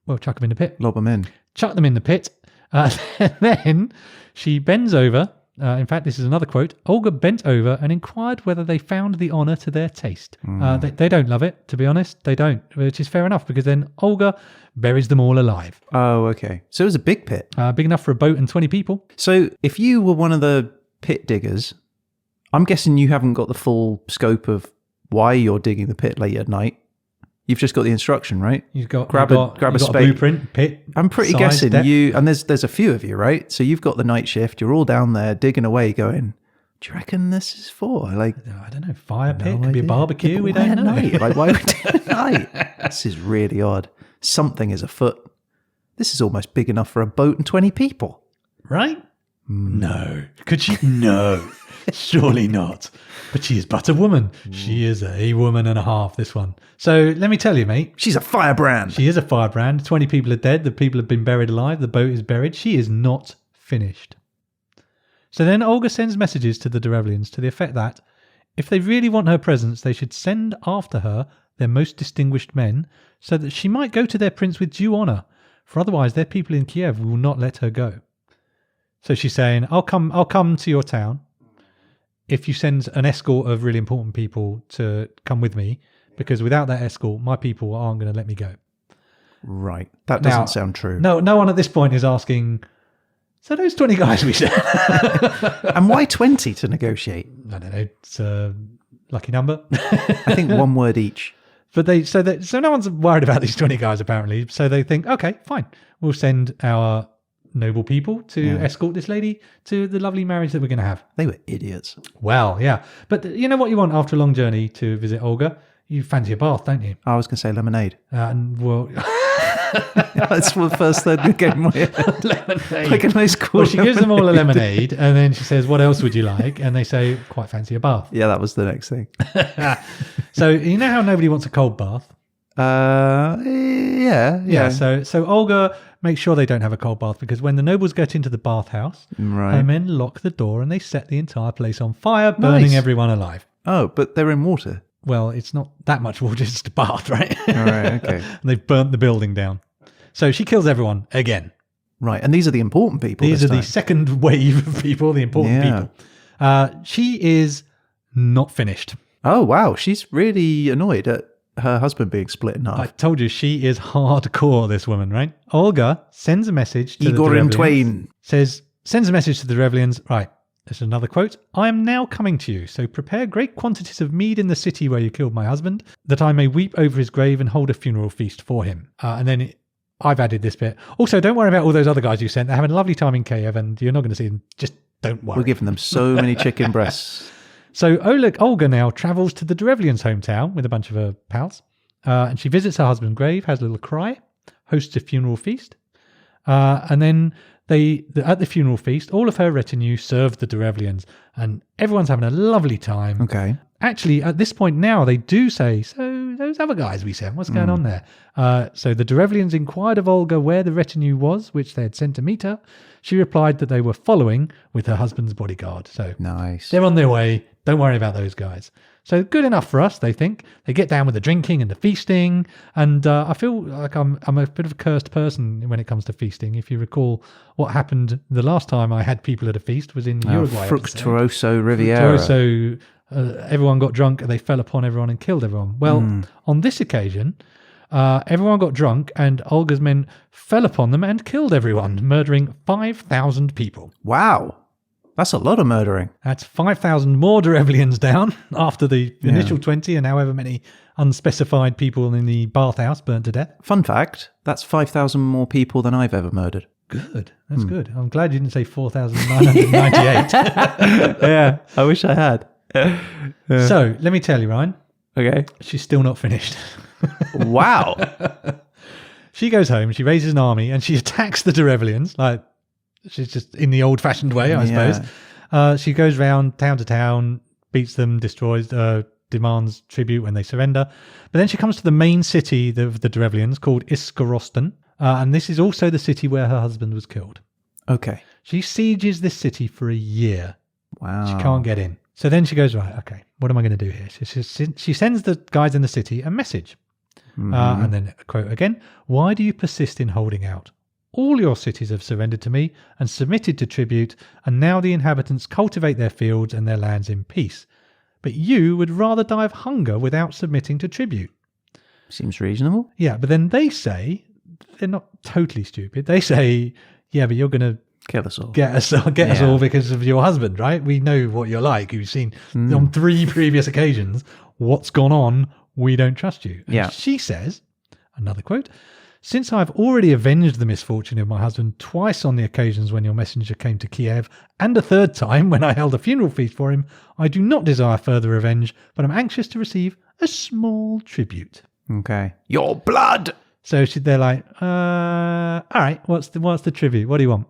Speaker 2: well, chuck them in the pit.
Speaker 1: Lob them in.
Speaker 2: Chuck them in the pit. And then she bends over. In fact, this is another quote. Olga bent over and inquired whether they found the honour to their taste. They don't love it, to be honest. They don't, which is fair enough, because then Olga buries them all alive.
Speaker 1: Oh, okay. So it was a big pit.
Speaker 2: Big enough for a boat and 20 people.
Speaker 1: So if you were one of the pit diggers, I'm guessing you haven't got the full scope of why you're digging the pit late at night. You've just got the instruction, right?
Speaker 2: You've got
Speaker 1: grab a spade.
Speaker 2: Blueprint, pit.
Speaker 1: I'm pretty
Speaker 2: size,
Speaker 1: guessing
Speaker 2: depth.
Speaker 1: you, and there's a few of you, right? So you've got the night shift. You're all down there digging away, going, "Do you reckon this is for?" Like,
Speaker 2: I don't know, fire pit,
Speaker 1: no
Speaker 2: could be a
Speaker 1: idea.
Speaker 2: barbecue.
Speaker 1: Yeah,
Speaker 2: we
Speaker 1: but why
Speaker 2: don't
Speaker 1: at
Speaker 2: know.
Speaker 1: night? Like, why would we do it at night? This is really odd. Something is afoot. This is almost big enough for a boat and 20 people.
Speaker 2: Right? No. Could she? No. Surely not. But she is but a woman. She is a woman and a half, this one. So let me tell you, mate.
Speaker 1: She's a firebrand.
Speaker 2: She is a firebrand. 20 people are dead. The people have been buried alive. The boat is buried. She is not finished. So then Olga sends messages to the Drevlians to the effect that if they really want her presence, they should send after her their most distinguished men so that she might go to their prince with due honour, for otherwise their people in Kiev will not let her go. So she's saying, I'll come to your town if you send an escort of really important people to come with me, because without that escort, my people aren't going to let me go.
Speaker 1: Right. That doesn't sound true.
Speaker 2: No one at this point is asking, so those 20 guys we said.
Speaker 1: And why 20 to negotiate?
Speaker 2: I don't know. It's a lucky number.
Speaker 1: I think one word each.
Speaker 2: But so no one's worried about these 20 guys apparently. So they think, okay, fine. We'll send our noble people to escort this lady to the lovely marriage that we're going to have.
Speaker 1: They were idiots.
Speaker 2: Well, yeah. But you know what you want after a long journey to visit Olga? You fancy a bath, don't you?
Speaker 1: I was going to say lemonade.
Speaker 2: Well,
Speaker 1: That's the first thing that came in my head.
Speaker 2: lemonade.
Speaker 1: Like a nice cool
Speaker 2: Well, she gives them all a lemonade, and then she says, what else would you like? And they say, quite fancy a bath.
Speaker 1: Yeah, that was the next thing.
Speaker 2: So you know how nobody wants a cold bath?
Speaker 1: Yeah.
Speaker 2: So Olga makes sure they don't have a cold bath, because when the nobles get into the bathhouse,
Speaker 1: Right.
Speaker 2: her men lock the door and they set the entire place on fire, burning
Speaker 1: Nice.
Speaker 2: everyone alive.
Speaker 1: Oh, but they're in water.
Speaker 2: Well, it's not that much water, it's just a bath, right?
Speaker 1: All right, okay.
Speaker 2: And they've burnt the building down. So she kills everyone again.
Speaker 1: Right, and these are the important people.
Speaker 2: These are
Speaker 1: this
Speaker 2: the second wave of people, the important
Speaker 1: Yeah.
Speaker 2: people. She is not finished.
Speaker 1: Oh, wow. She's really annoyed at her husband being split in half.
Speaker 2: I told you, she is hardcore, this woman, right? Olga sends a message to
Speaker 1: Igor
Speaker 2: the
Speaker 1: in
Speaker 2: Drevlians.
Speaker 1: twain.
Speaker 2: Sends a message to the Drevlians. Right, there's another quote. I am now coming to you, so prepare great quantities of mead in the city where you killed my husband, that I may weep over his grave and hold a funeral feast for him. And then I've added this bit. Also, don't worry about all those other guys you sent. They're having a lovely time in Kiev and you're not going to see them. Just don't worry.
Speaker 1: We're giving them so many chicken breasts.
Speaker 2: So Olga now travels to the Drevlians' hometown with a bunch of her pals. And she visits her husband's grave, has a little cry, hosts a funeral feast. And then at the funeral feast, all of her retinue serve the Derevlians, and everyone's having a lovely time.
Speaker 1: Okay.
Speaker 2: Actually, at this point now, they do say, so those other guys we sent, what's going on there? So the Derevlians inquired of Olga where the retinue was, which they had sent to meet her. She replied that they were following with her husband's bodyguard. So
Speaker 1: Nice.
Speaker 2: they're on their way. Don't worry about those guys. So good enough for us, they think. They get down with the drinking and the feasting. And I feel like I'm a bit of a cursed person when it comes to feasting. If you recall what happened the last time I had people at a feast was in Uruguay.
Speaker 1: Fructuoso Riviera.
Speaker 2: Fructuoso, everyone got drunk and they fell upon everyone and killed everyone. Well, on this occasion, everyone got drunk and Olga's men fell upon them and killed everyone, murdering 5,000 people.
Speaker 1: Wow. That's a lot of murdering.
Speaker 2: That's 5,000 more Derevlians down after the initial 20 and however many unspecified people in the bathhouse burnt to death.
Speaker 1: Fun fact, that's 5,000 more people than I've ever murdered.
Speaker 2: Good. That's good. I'm glad you didn't say 4,998.
Speaker 1: Yeah, I wish I had.
Speaker 2: So, let me tell you, Ryan.
Speaker 1: Okay.
Speaker 2: She's still not finished.
Speaker 1: Wow.
Speaker 2: She goes home, she raises an army, and she attacks the Derevlians. Like, she's just in the old-fashioned way, I suppose. She goes round town to town, beats them, destroys, demands tribute when they surrender. But then she comes to the main city of the Derevlians called Iskarostan, and this is also the city where her husband was killed.
Speaker 1: Okay.
Speaker 2: She sieges this city for a year.
Speaker 1: Wow.
Speaker 2: She can't get in. So then she goes, right, okay, what am I going to do here? She sends the guys in the city a message. And then, quote again, why do you persist in holding out? All your cities have surrendered to me and submitted to tribute, and now the inhabitants cultivate their fields and their lands in peace. But you would rather die of hunger without submitting to tribute.
Speaker 1: Seems reasonable.
Speaker 2: Yeah, but then they say, they're not totally stupid. They say, yeah, but you're going to
Speaker 1: Kill us all.
Speaker 2: get us all because of your husband, right? We know what you're like. You've seen on 3 previous occasions what's gone on. We don't trust you. And she says, another quote, since I've already avenged the misfortune of my husband twice on the occasions when your messenger came to Kiev, and a third time when I held a funeral feast for him, I do not desire further revenge, but I'm anxious to receive a small tribute.
Speaker 1: Okay. Your blood!
Speaker 2: So they're like, all right, what's the tribute? What do you want?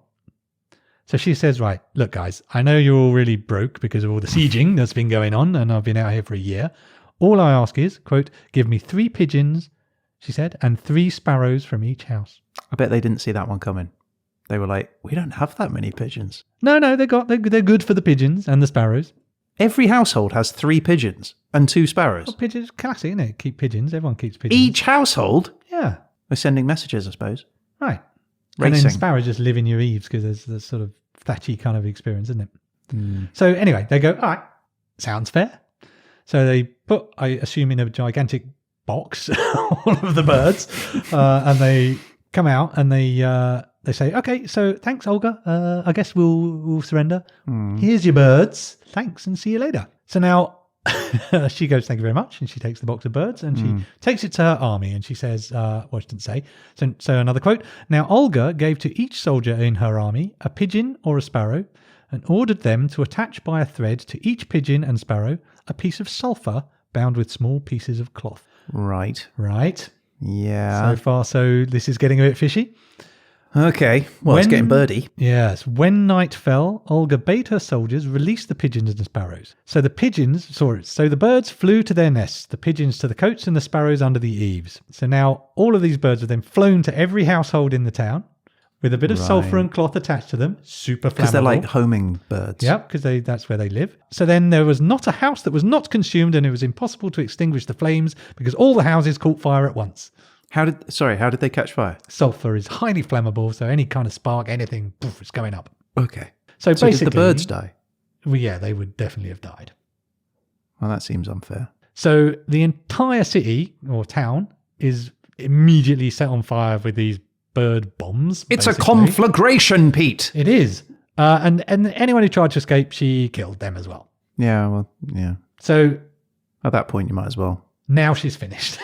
Speaker 2: So she says, right, look, guys, I know you're all really broke because of all the sieging that's been going on, and I've been out here for a year. All I ask is, quote, give me 3 pigeons, she said, and 3 sparrows from each house.
Speaker 1: I bet they didn't see that one coming. They were like, we don't have that many pigeons.
Speaker 2: No, they're good for the pigeons and the sparrows.
Speaker 1: Every household has 3 pigeons and 2 sparrows.
Speaker 2: Well, pigeons, classic, isn't it? Keep pigeons. Everyone keeps pigeons.
Speaker 1: Each household?
Speaker 2: Yeah.
Speaker 1: We're sending messages, I suppose.
Speaker 2: Right.
Speaker 1: Racing.
Speaker 2: And then sparrows just live in your eaves because there's this sort of thatchy kind of experience, isn't it? So anyway, they go, all right, sounds fair. So they put, I assume, in a gigantic box all of the birds, and they come out and they say, okay, so thanks, Olga. I guess we'll surrender. Here's your birds. Thanks, and see you later. So now she goes, thank you very much, and she takes the box of birds and she takes it to her army, and she says, well, she didn't say. So another quote. Now Olga gave to each soldier in her army a pigeon or a sparrow, and ordered them to attach by a thread to each pigeon and sparrow a piece of sulphur bound with small pieces of cloth.
Speaker 1: Right.
Speaker 2: So
Speaker 1: Yeah.
Speaker 2: far, so this is getting a bit fishy.
Speaker 1: Okay. Well, it's getting birdy.
Speaker 2: Yes. When night fell, Olga bade her soldiers release the pigeons and sparrows. So the birds flew to their nests, the pigeons to the cotes and the sparrows under the eaves. So now all of these birds have then flown to every household in the town with a bit of sulphur and cloth attached to them. Super flammable.
Speaker 1: Because they're like homing birds.
Speaker 2: Yep, because that's where they live. So then there was not a house that was not consumed, and it was impossible to extinguish the flames because all the houses caught fire at once.
Speaker 1: How did they catch fire?
Speaker 2: Sulphur is highly flammable, so any kind of spark, anything, poof, it's going up.
Speaker 1: Okay.
Speaker 2: So basically,
Speaker 1: did the birds die?
Speaker 2: Well, yeah, they would definitely have died.
Speaker 1: Well, that seems unfair.
Speaker 2: So the entire city or town is immediately set on fire with these bird bombs.
Speaker 1: It's
Speaker 2: basically.
Speaker 1: a conflagration, Pete.
Speaker 2: It is. And anyone who tried to escape, she killed them as well.
Speaker 1: Yeah, well, yeah.
Speaker 2: So
Speaker 1: at that point, you might as well.
Speaker 2: Now she's finished.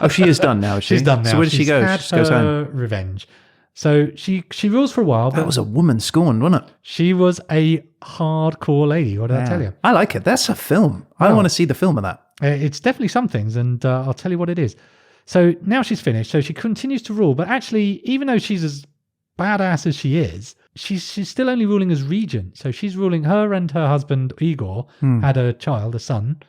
Speaker 1: Oh, she is done now, is she?
Speaker 2: She's done now.
Speaker 1: So where does she go?
Speaker 2: Had
Speaker 1: She just goes home.
Speaker 2: Revenge. So she rules for a while.
Speaker 1: That was a woman scorned, wasn't it?
Speaker 2: She was a hardcore lady. What did I tell you?
Speaker 1: I like it. That's a film. I want to see the film of that.
Speaker 2: It's definitely some things, and I'll tell you what it is. So now she's finished. So she continues to rule, but actually, even though she's as badass as she is, she's still only ruling as regent. So she's ruling. Her and her husband Igor had a child, a son.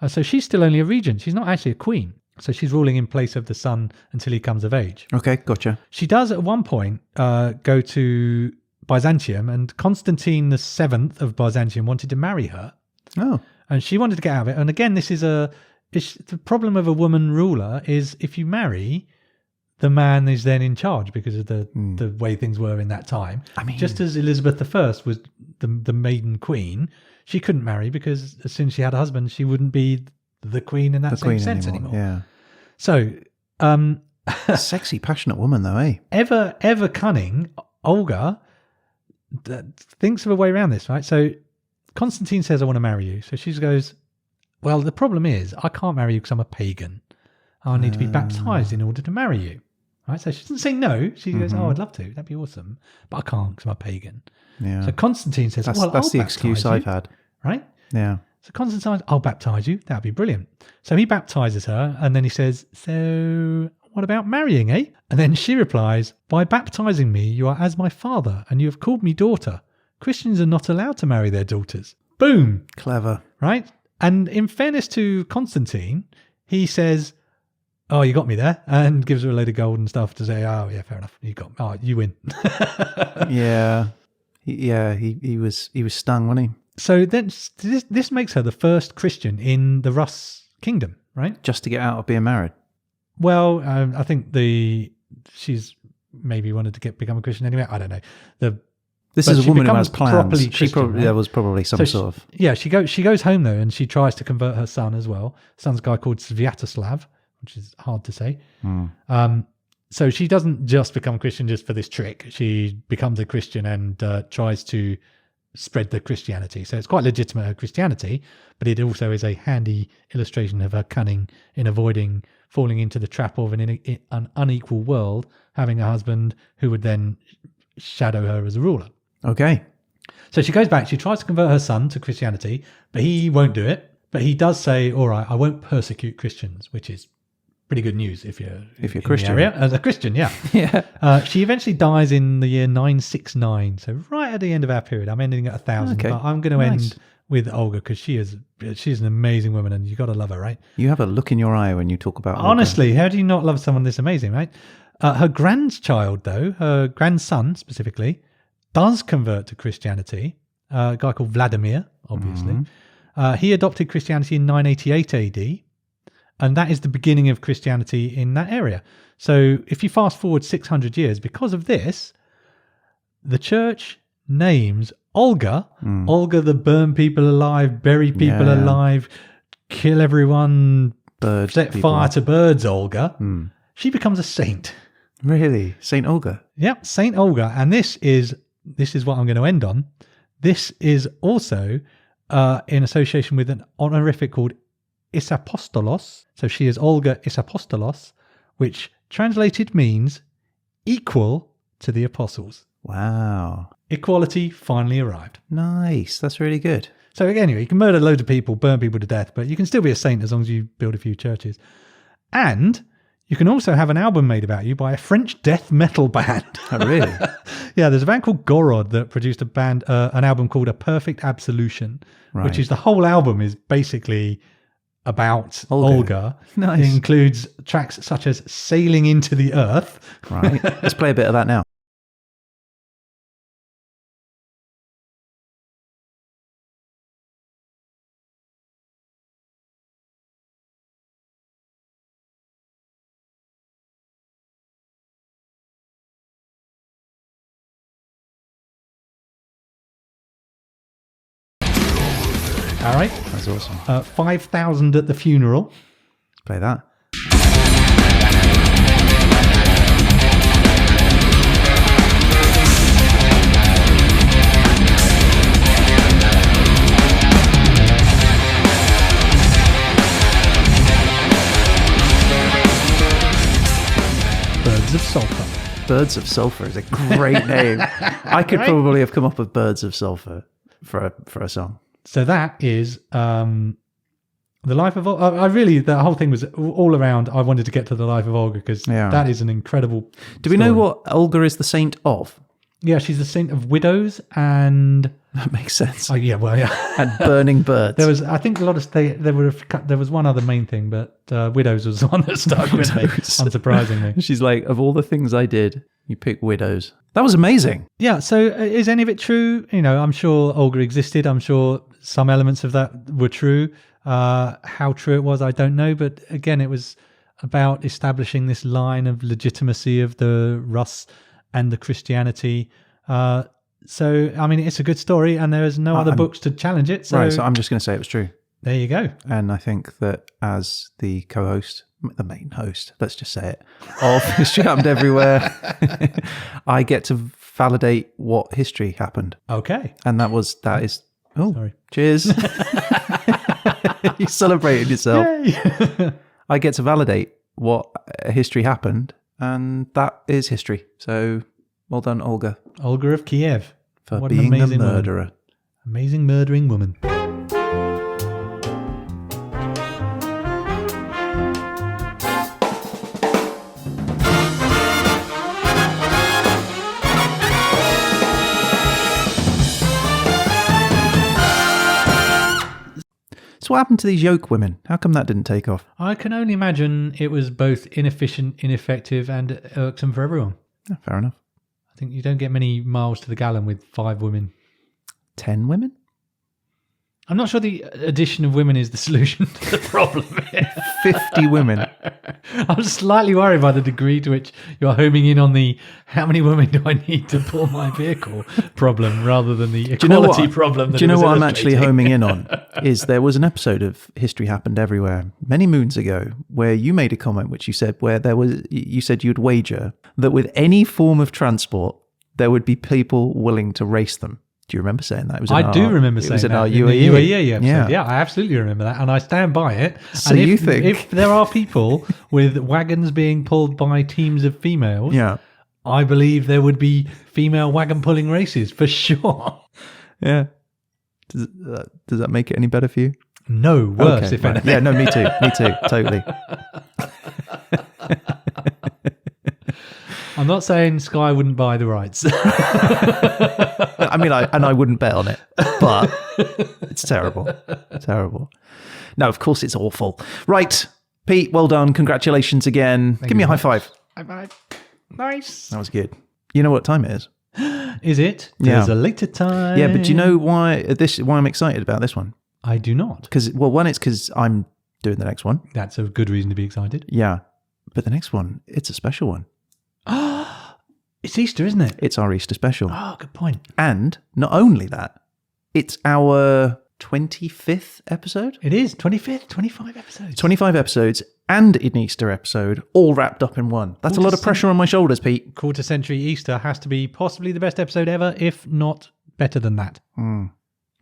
Speaker 2: So she's still only a regent. She's not actually a queen. So she's ruling in place of the son until he comes of age.
Speaker 1: Okay, gotcha.
Speaker 2: She does at one point go to Byzantium, and Constantine VII of Byzantium wanted to marry her.
Speaker 1: Oh.
Speaker 2: And she wanted to get out of it. And again, this is the problem of a woman ruler is if you marry, the man is then in charge because of the way things were in that time. I mean, just as Elizabeth I was the maiden queen, she couldn't marry because as soon as she had a husband, she wouldn't be the queen in that same sense anymore.
Speaker 1: Yeah.
Speaker 2: So,
Speaker 1: sexy, passionate woman though, eh?
Speaker 2: Ever cunning, Olga thinks of a way around this, right? So Constantine says, I want to marry you. So she goes, well, the problem is I can't marry you because I'm a pagan. I need to be baptized in order to marry you. Right? So she doesn't say no. She goes, oh, I'd love to. That'd be awesome. But I can't because I'm a pagan.
Speaker 1: Yeah.
Speaker 2: So Constantine says,
Speaker 1: that's
Speaker 2: I'll
Speaker 1: the excuse I've had.
Speaker 2: Right?
Speaker 1: Yeah.
Speaker 2: So Constantine says, I'll baptize you. That'd be brilliant. So he baptizes her and then he says, so what about marrying, eh? And then she replies, by baptizing me, you are as my father and you have called me daughter. Christians are not allowed to marry their daughters. Boom.
Speaker 1: Clever.
Speaker 2: Right? And in fairness to Constantine, he says, oh, you got me there, and gives her a load of gold and stuff to say, oh, yeah, fair enough. You win.
Speaker 1: Yeah. He was stung, wasn't he?
Speaker 2: So then this makes her the first Christian in the Rus kingdom, right?
Speaker 1: Just to get out of being married.
Speaker 2: Well, I think she's maybe wanted to become a Christian anyway. I don't know.
Speaker 1: This is a woman who has plans.
Speaker 2: There
Speaker 1: was probably some sort of...
Speaker 2: Yeah, she goes home, though, and she tries to convert her son as well. Son's a guy called Sviatoslav, which is hard to say. So she doesn't just become Christian just for this trick. She becomes a Christian and tries to spread the Christianity. So it's quite legitimate, her Christianity, but it also is a handy illustration of her cunning in avoiding falling into the trap of an unequal world, having a husband who would then shadow her as a ruler.
Speaker 1: Okay.
Speaker 2: So she goes back, she tries to convert her son to Christianity, but he won't do it. But he does say, all right, I won't persecute Christians, which is pretty good news if you're
Speaker 1: Christian.
Speaker 2: The area. As a Christian, yeah.
Speaker 1: Yeah.
Speaker 2: She eventually dies in the year 969. So right at the end of our period. I'm ending at 1000,
Speaker 1: Okay.
Speaker 2: but I'm going to end with Olga because she's an amazing woman and you got to love her, right?
Speaker 1: You have a look in your eye when you talk about Olga.
Speaker 2: Honestly, how do you not love someone this amazing, right? Her grandchild, though, her grandson specifically, does convert to Christianity. A guy called Vladimir, obviously. He adopted Christianity in 988 AD, and that is the beginning of Christianity in that area. So if you fast forward 600 years, because of this, the church names Olga, the burn people alive, bury people alive, kill everyone, set fire to birds Olga. She becomes a saint.
Speaker 1: Really? Saint Olga?
Speaker 2: Yep, Saint Olga. And this is what I'm going to end on. This is also in association with an honorific called Isapostolos. So she is Olga Isapostolos, which translated means equal to the apostles.
Speaker 1: Wow.
Speaker 2: Equality finally arrived.
Speaker 1: Nice. That's really good.
Speaker 2: So anyway, you can murder loads of people, burn people to death, but you can still be a saint as long as you build a few churches. And you can also have an album made about you by a French death metal band.
Speaker 1: Oh, really?
Speaker 2: Yeah, there's a band called Gorod that produced an album called A Perfect Absolution, which is the whole album is basically about Olga.
Speaker 1: Nice.
Speaker 2: It includes tracks such as Sailing into the Earth.
Speaker 1: Right. Let's play a bit of that now.
Speaker 2: All right.
Speaker 1: That's awesome.
Speaker 2: 5,000 at the funeral.
Speaker 1: Let's play that.
Speaker 2: Birds of Sulphur.
Speaker 1: Birds of Sulphur is a great name. I could probably have come up with Birds of Sulphur for a song.
Speaker 2: So that is The life of Olga. I really, the whole thing was all around. I wanted to get to the life of Olga because that is an incredible.
Speaker 1: Do we know what Olga is the saint of?
Speaker 2: Yeah, she's the saint of widows and.
Speaker 1: That makes sense.
Speaker 2: Oh yeah, well yeah.
Speaker 1: And burning birds.
Speaker 2: There was, I think, a lot of there was one other main thing, but widows was the one that stuck with me. Unsurprisingly,
Speaker 1: she's like, of all the things I did, you pick widows. That was amazing.
Speaker 2: Yeah. So, is any of it true? You know, I'm sure Olga existed. I'm sure some elements of that were true. How true it was, I don't know. But again, it was about establishing this line of legitimacy of the Rus and the Christianity. So, I mean, it's a good story, and there is no other books to challenge it. So,
Speaker 1: right, so I'm just going to say it was true.
Speaker 2: There you go.
Speaker 1: And I think that as the co-host, the main host, let's just say it, of History Happened Everywhere, I get to validate what history happened.
Speaker 2: Okay.
Speaker 1: And that is... Oh,
Speaker 2: sorry.
Speaker 1: Cheers. You celebrated yourself.
Speaker 2: Yay.
Speaker 1: I get to validate what history happened, and that is history. So, well done, Olga.
Speaker 2: Olga of Kiev.
Speaker 1: For
Speaker 2: what
Speaker 1: being
Speaker 2: an amazing
Speaker 1: a murderer.
Speaker 2: Woman. Amazing murdering woman.
Speaker 1: So what happened to these yoke women? How come that didn't take off?
Speaker 2: I can only imagine it was both inefficient, ineffective, and irksome for everyone.
Speaker 1: Yeah, fair enough.
Speaker 2: I think you don't get many miles to the gallon with 5 women.
Speaker 1: 10 women?
Speaker 2: I'm not sure the addition of women is the solution to the problem.
Speaker 1: 50 women.
Speaker 2: I'm slightly worried by the degree to which you're homing in on the how many women do I need to pull my vehicle problem rather than the equality problem.
Speaker 1: Do you know what I'm actually homing in on? Is there was an episode of History Happened Everywhere many moons ago where you made a comment which you said you said you'd wager that with any form of transport there would be people willing to race them. Do you remember saying that?
Speaker 2: I do remember saying that.
Speaker 1: It was in our
Speaker 2: UAE.
Speaker 1: UAE
Speaker 2: episode. Yeah, I absolutely remember that, and I stand by it.
Speaker 1: So
Speaker 2: and
Speaker 1: you think
Speaker 2: if there are people with wagons being pulled by teams of females,
Speaker 1: yeah,
Speaker 2: I believe there would be female wagon pulling races for sure.
Speaker 1: Yeah. Does that make it any better for you?
Speaker 2: No, worse if anything.
Speaker 1: Yeah, no, me too, totally.
Speaker 2: I'm not saying Sky wouldn't buy the rights.
Speaker 1: I mean, I wouldn't bet on it, but it's terrible. Terrible. No, of course it's awful. Right, Pete, well done. Congratulations again. Give me a high five.
Speaker 2: High five. Nice.
Speaker 1: That was good. You know what time it is?
Speaker 2: Is it?
Speaker 1: Yeah.
Speaker 2: There's a later time.
Speaker 1: Yeah, but do you know why I'm excited about this one?
Speaker 2: I do not.
Speaker 1: Because, well, one, it's because I'm doing the next one.
Speaker 2: That's a good reason to be excited.
Speaker 1: Yeah. But the next one, it's a special one.
Speaker 2: It's Easter, isn't it?
Speaker 1: It's our Easter special.
Speaker 2: Oh, good point.
Speaker 1: And not only that, it's our 25th episode.
Speaker 2: It is 25th, 25 episodes.
Speaker 1: 25 episodes and an Easter episode, all wrapped up in one. That's a lot of pressure on my shoulders, Pete.
Speaker 2: Quarter century Easter has to be possibly the best episode ever, if not better than that.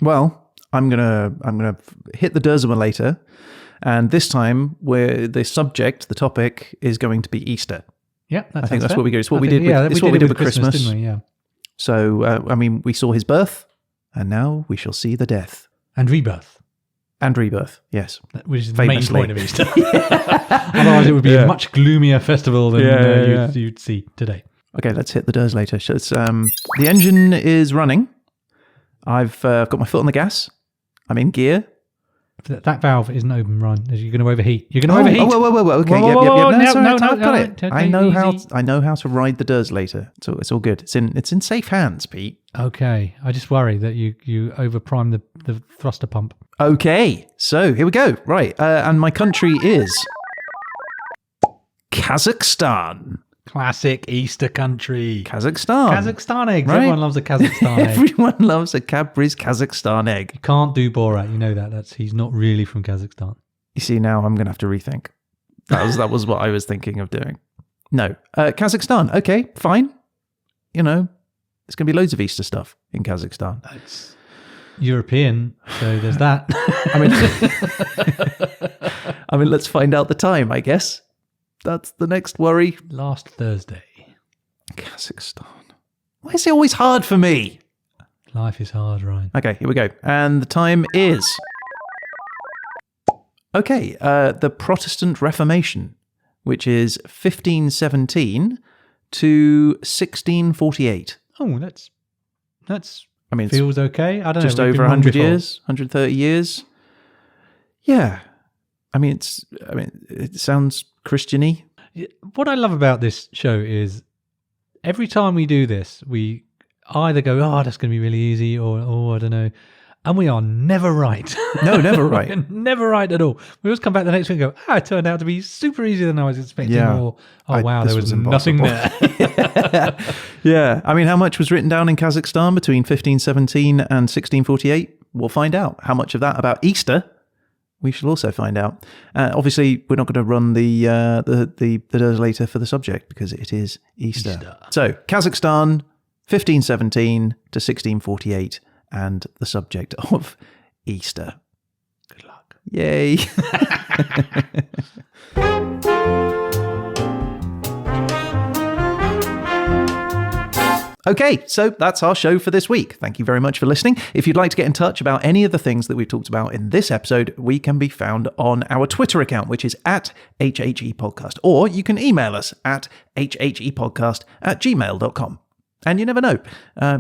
Speaker 1: Well, I'm gonna hit the Derzima later, and this time the topic is going to be Easter.
Speaker 2: Yeah,
Speaker 1: I think that's what we do. It's what we
Speaker 2: did
Speaker 1: with Christmas,
Speaker 2: didn't we? Yeah.
Speaker 1: So, I mean, we saw his birth, and now we shall see the death.
Speaker 2: And rebirth.
Speaker 1: And rebirth, yes.
Speaker 2: Which is
Speaker 1: Famously.
Speaker 2: the main point of Easter. Otherwise, it would be a much gloomier festival than you'd see today.
Speaker 1: Okay, let's hit the Durs later. So it's, the engine is running. I've got my foot on the gas. I'm in gear.
Speaker 2: That valve isn't open, Ryan. You're going to overheat. You're going to overheat.
Speaker 1: Whoa. Okay, yep. No, I've got it.
Speaker 2: Okay,
Speaker 1: I know
Speaker 2: easy.
Speaker 1: how to ride the Durs later. So it's all good. It's in safe hands, Pete.
Speaker 2: Okay. I just worry that you overprime the thruster pump.
Speaker 1: Okay. So here we go. Right. And my country is Kazakhstan.
Speaker 2: Classic Easter country.
Speaker 1: Kazakhstan
Speaker 2: eggs.
Speaker 1: Right?
Speaker 2: Everyone loves a Kazakhstan egg.
Speaker 1: Everyone loves a Cadbury's Kazakhstan egg.
Speaker 2: You can't do Borat. You know that. He's not really from Kazakhstan.
Speaker 1: You see, now I'm going to have to rethink. That was what I was thinking of doing. No. Kazakhstan. Okay, fine. You know, there's going to be loads of Easter stuff in Kazakhstan.
Speaker 2: It's European, so there's that.
Speaker 1: I mean, let's find out the time, I guess. That's the next worry.
Speaker 2: Last Thursday.
Speaker 1: Kazakhstan. Why is it always hard for me?
Speaker 2: Life is hard, Ryan.
Speaker 1: Okay, here we go. And the time is Okay, the Protestant Reformation, which is 1517 to 1648.
Speaker 2: Oh, that's.
Speaker 1: I mean,
Speaker 2: feels okay. I don't know.
Speaker 1: Just
Speaker 2: we've
Speaker 1: over
Speaker 2: been wrong
Speaker 1: 100
Speaker 2: before.
Speaker 1: years, 130 years. Yeah. I mean, it sounds Christian-y.
Speaker 2: What I love about this show is every time we do this, we either go, "Oh, that's going to be really easy," or "Oh, I don't know," and we are never right.
Speaker 1: No, never right.
Speaker 2: Never right at all. We always come back the next week and go, "It turned out to be super easier than I was expecting."
Speaker 1: Yeah.
Speaker 2: Or, wow,
Speaker 1: This
Speaker 2: there was
Speaker 1: impossible."
Speaker 2: nothing there.
Speaker 1: Yeah. I mean, how much was written down in Kazakhstan between 1517 and 1648? We'll find out. How much of that about Easter? We shall also find out. Obviously, we're not going to run the later for the subject because it is Easter. So, Kazakhstan, 1517 to 1648, and the subject of Easter.
Speaker 2: Good luck.
Speaker 1: Yay. Okay, so that's our show for this week. Thank you very much for listening. If you'd like to get in touch about any of the things that we've talked about in this episode, we can be found on our Twitter account, which is at HHE Podcast, or you can email us at hhepodcast@gmail.com. And you never know,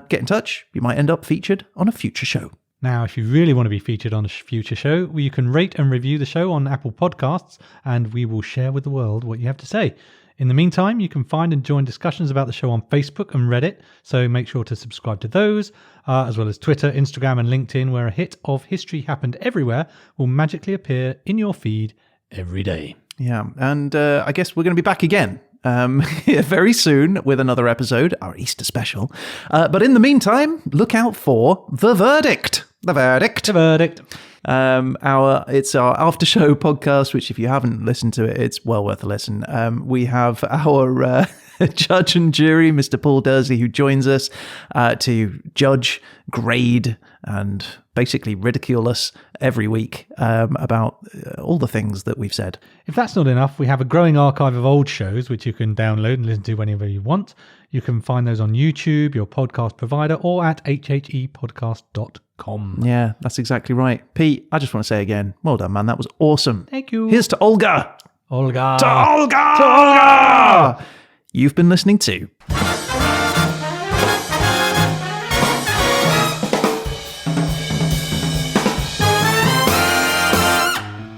Speaker 1: get in touch. You might end up featured on a future show.
Speaker 2: Now, if you really want to be featured on a future show, you can rate and review the show on Apple Podcasts, and we will share with the world what you have to say. In the meantime, you can find and join discussions about the show on Facebook and Reddit, so make sure to subscribe to those, as well as Twitter, Instagram, and LinkedIn, where a hit of History Happened Everywhere will magically appear in your feed every day.
Speaker 1: Yeah, and I guess we're going to be back again very soon with another episode, our Easter special. But in the meantime, look out for The Verdict. The Verdict.
Speaker 2: The Verdict.
Speaker 1: It's our after show podcast, which if you haven't listened to it, it's well worth a listen. We have our judge and jury, Mr. Paul Dursley, who joins us to judge, grade, and basically ridicule us every week about all the things that we've said.
Speaker 2: If that's not enough, we have a growing archive of old shows which you can download and listen to whenever you want. You can find those on YouTube, your podcast provider, or at hhepodcast.com.
Speaker 1: Yeah, that's exactly right. Pete, I just want to say again, well done, man. That was awesome.
Speaker 2: Thank you.
Speaker 1: Here's to Olga.
Speaker 2: Olga.
Speaker 1: To Olga. To Olga. You've been listening to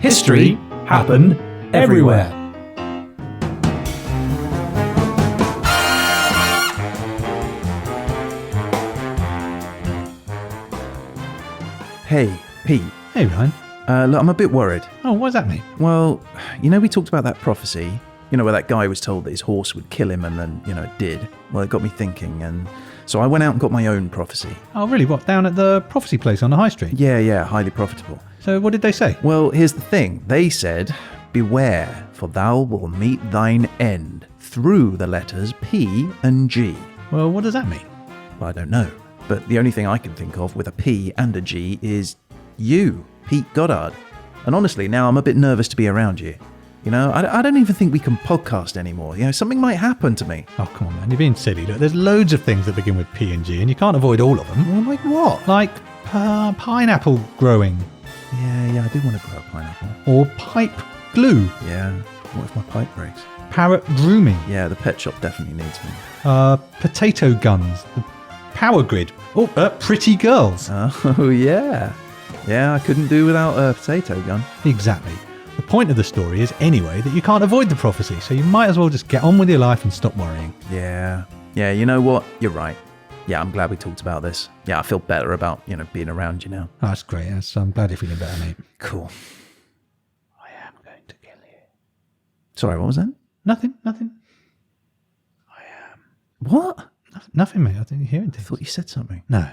Speaker 1: History Happened Everywhere. Hey, Pete.
Speaker 2: Hey, Ryan.
Speaker 1: Look, I'm a bit worried.
Speaker 2: Oh, what does that mean?
Speaker 1: Well, we talked about that prophecy, where that guy was told that his horse would kill him and then, it did. Well, it got me thinking, and so I went out and got my own prophecy.
Speaker 2: Oh, really? What, down at the prophecy place on the high street?
Speaker 1: Yeah, highly profitable.
Speaker 2: So what did they say?
Speaker 1: Well, here's the thing. They said, beware, for thou will meet thine end through the letters P and G.
Speaker 2: Well, what does that mean?
Speaker 1: Well, I don't know. But the only thing I can think of with a P and a G is you, Pete Goddard. And honestly, now I'm a bit nervous to be around you. I don't even think we can podcast anymore. Something might happen to me.
Speaker 2: Oh, come on, man. You're being silly. Look, there's loads of things that begin with P and G, and you can't avoid all of them.
Speaker 1: Well, like what?
Speaker 2: Like pineapple growing.
Speaker 1: Yeah, I do want to grow a pineapple.
Speaker 2: Or pipe glue.
Speaker 1: Yeah, what if my pipe breaks?
Speaker 2: Parrot grooming.
Speaker 1: Yeah, the pet shop definitely needs me.
Speaker 2: Potato guns. The power grid. Oh, pretty girls.
Speaker 1: Oh, yeah. Yeah, I couldn't do without a potato gun.
Speaker 2: Exactly. The point of the story is, anyway, that you can't avoid the prophecy, so you might as well just get on with your life and stop worrying.
Speaker 1: Yeah, you know what? You're right. Yeah, I'm glad we talked about this. Yeah, I feel better about, being around you now.
Speaker 2: Oh, that's great. I'm glad you're feeling better, mate.
Speaker 1: Cool.
Speaker 2: I am going to kill you.
Speaker 1: Sorry, what was that?
Speaker 2: Nothing. I am.
Speaker 1: What?
Speaker 2: Nothing, mate. I didn't hear anything.
Speaker 1: I thought you said something.
Speaker 2: No.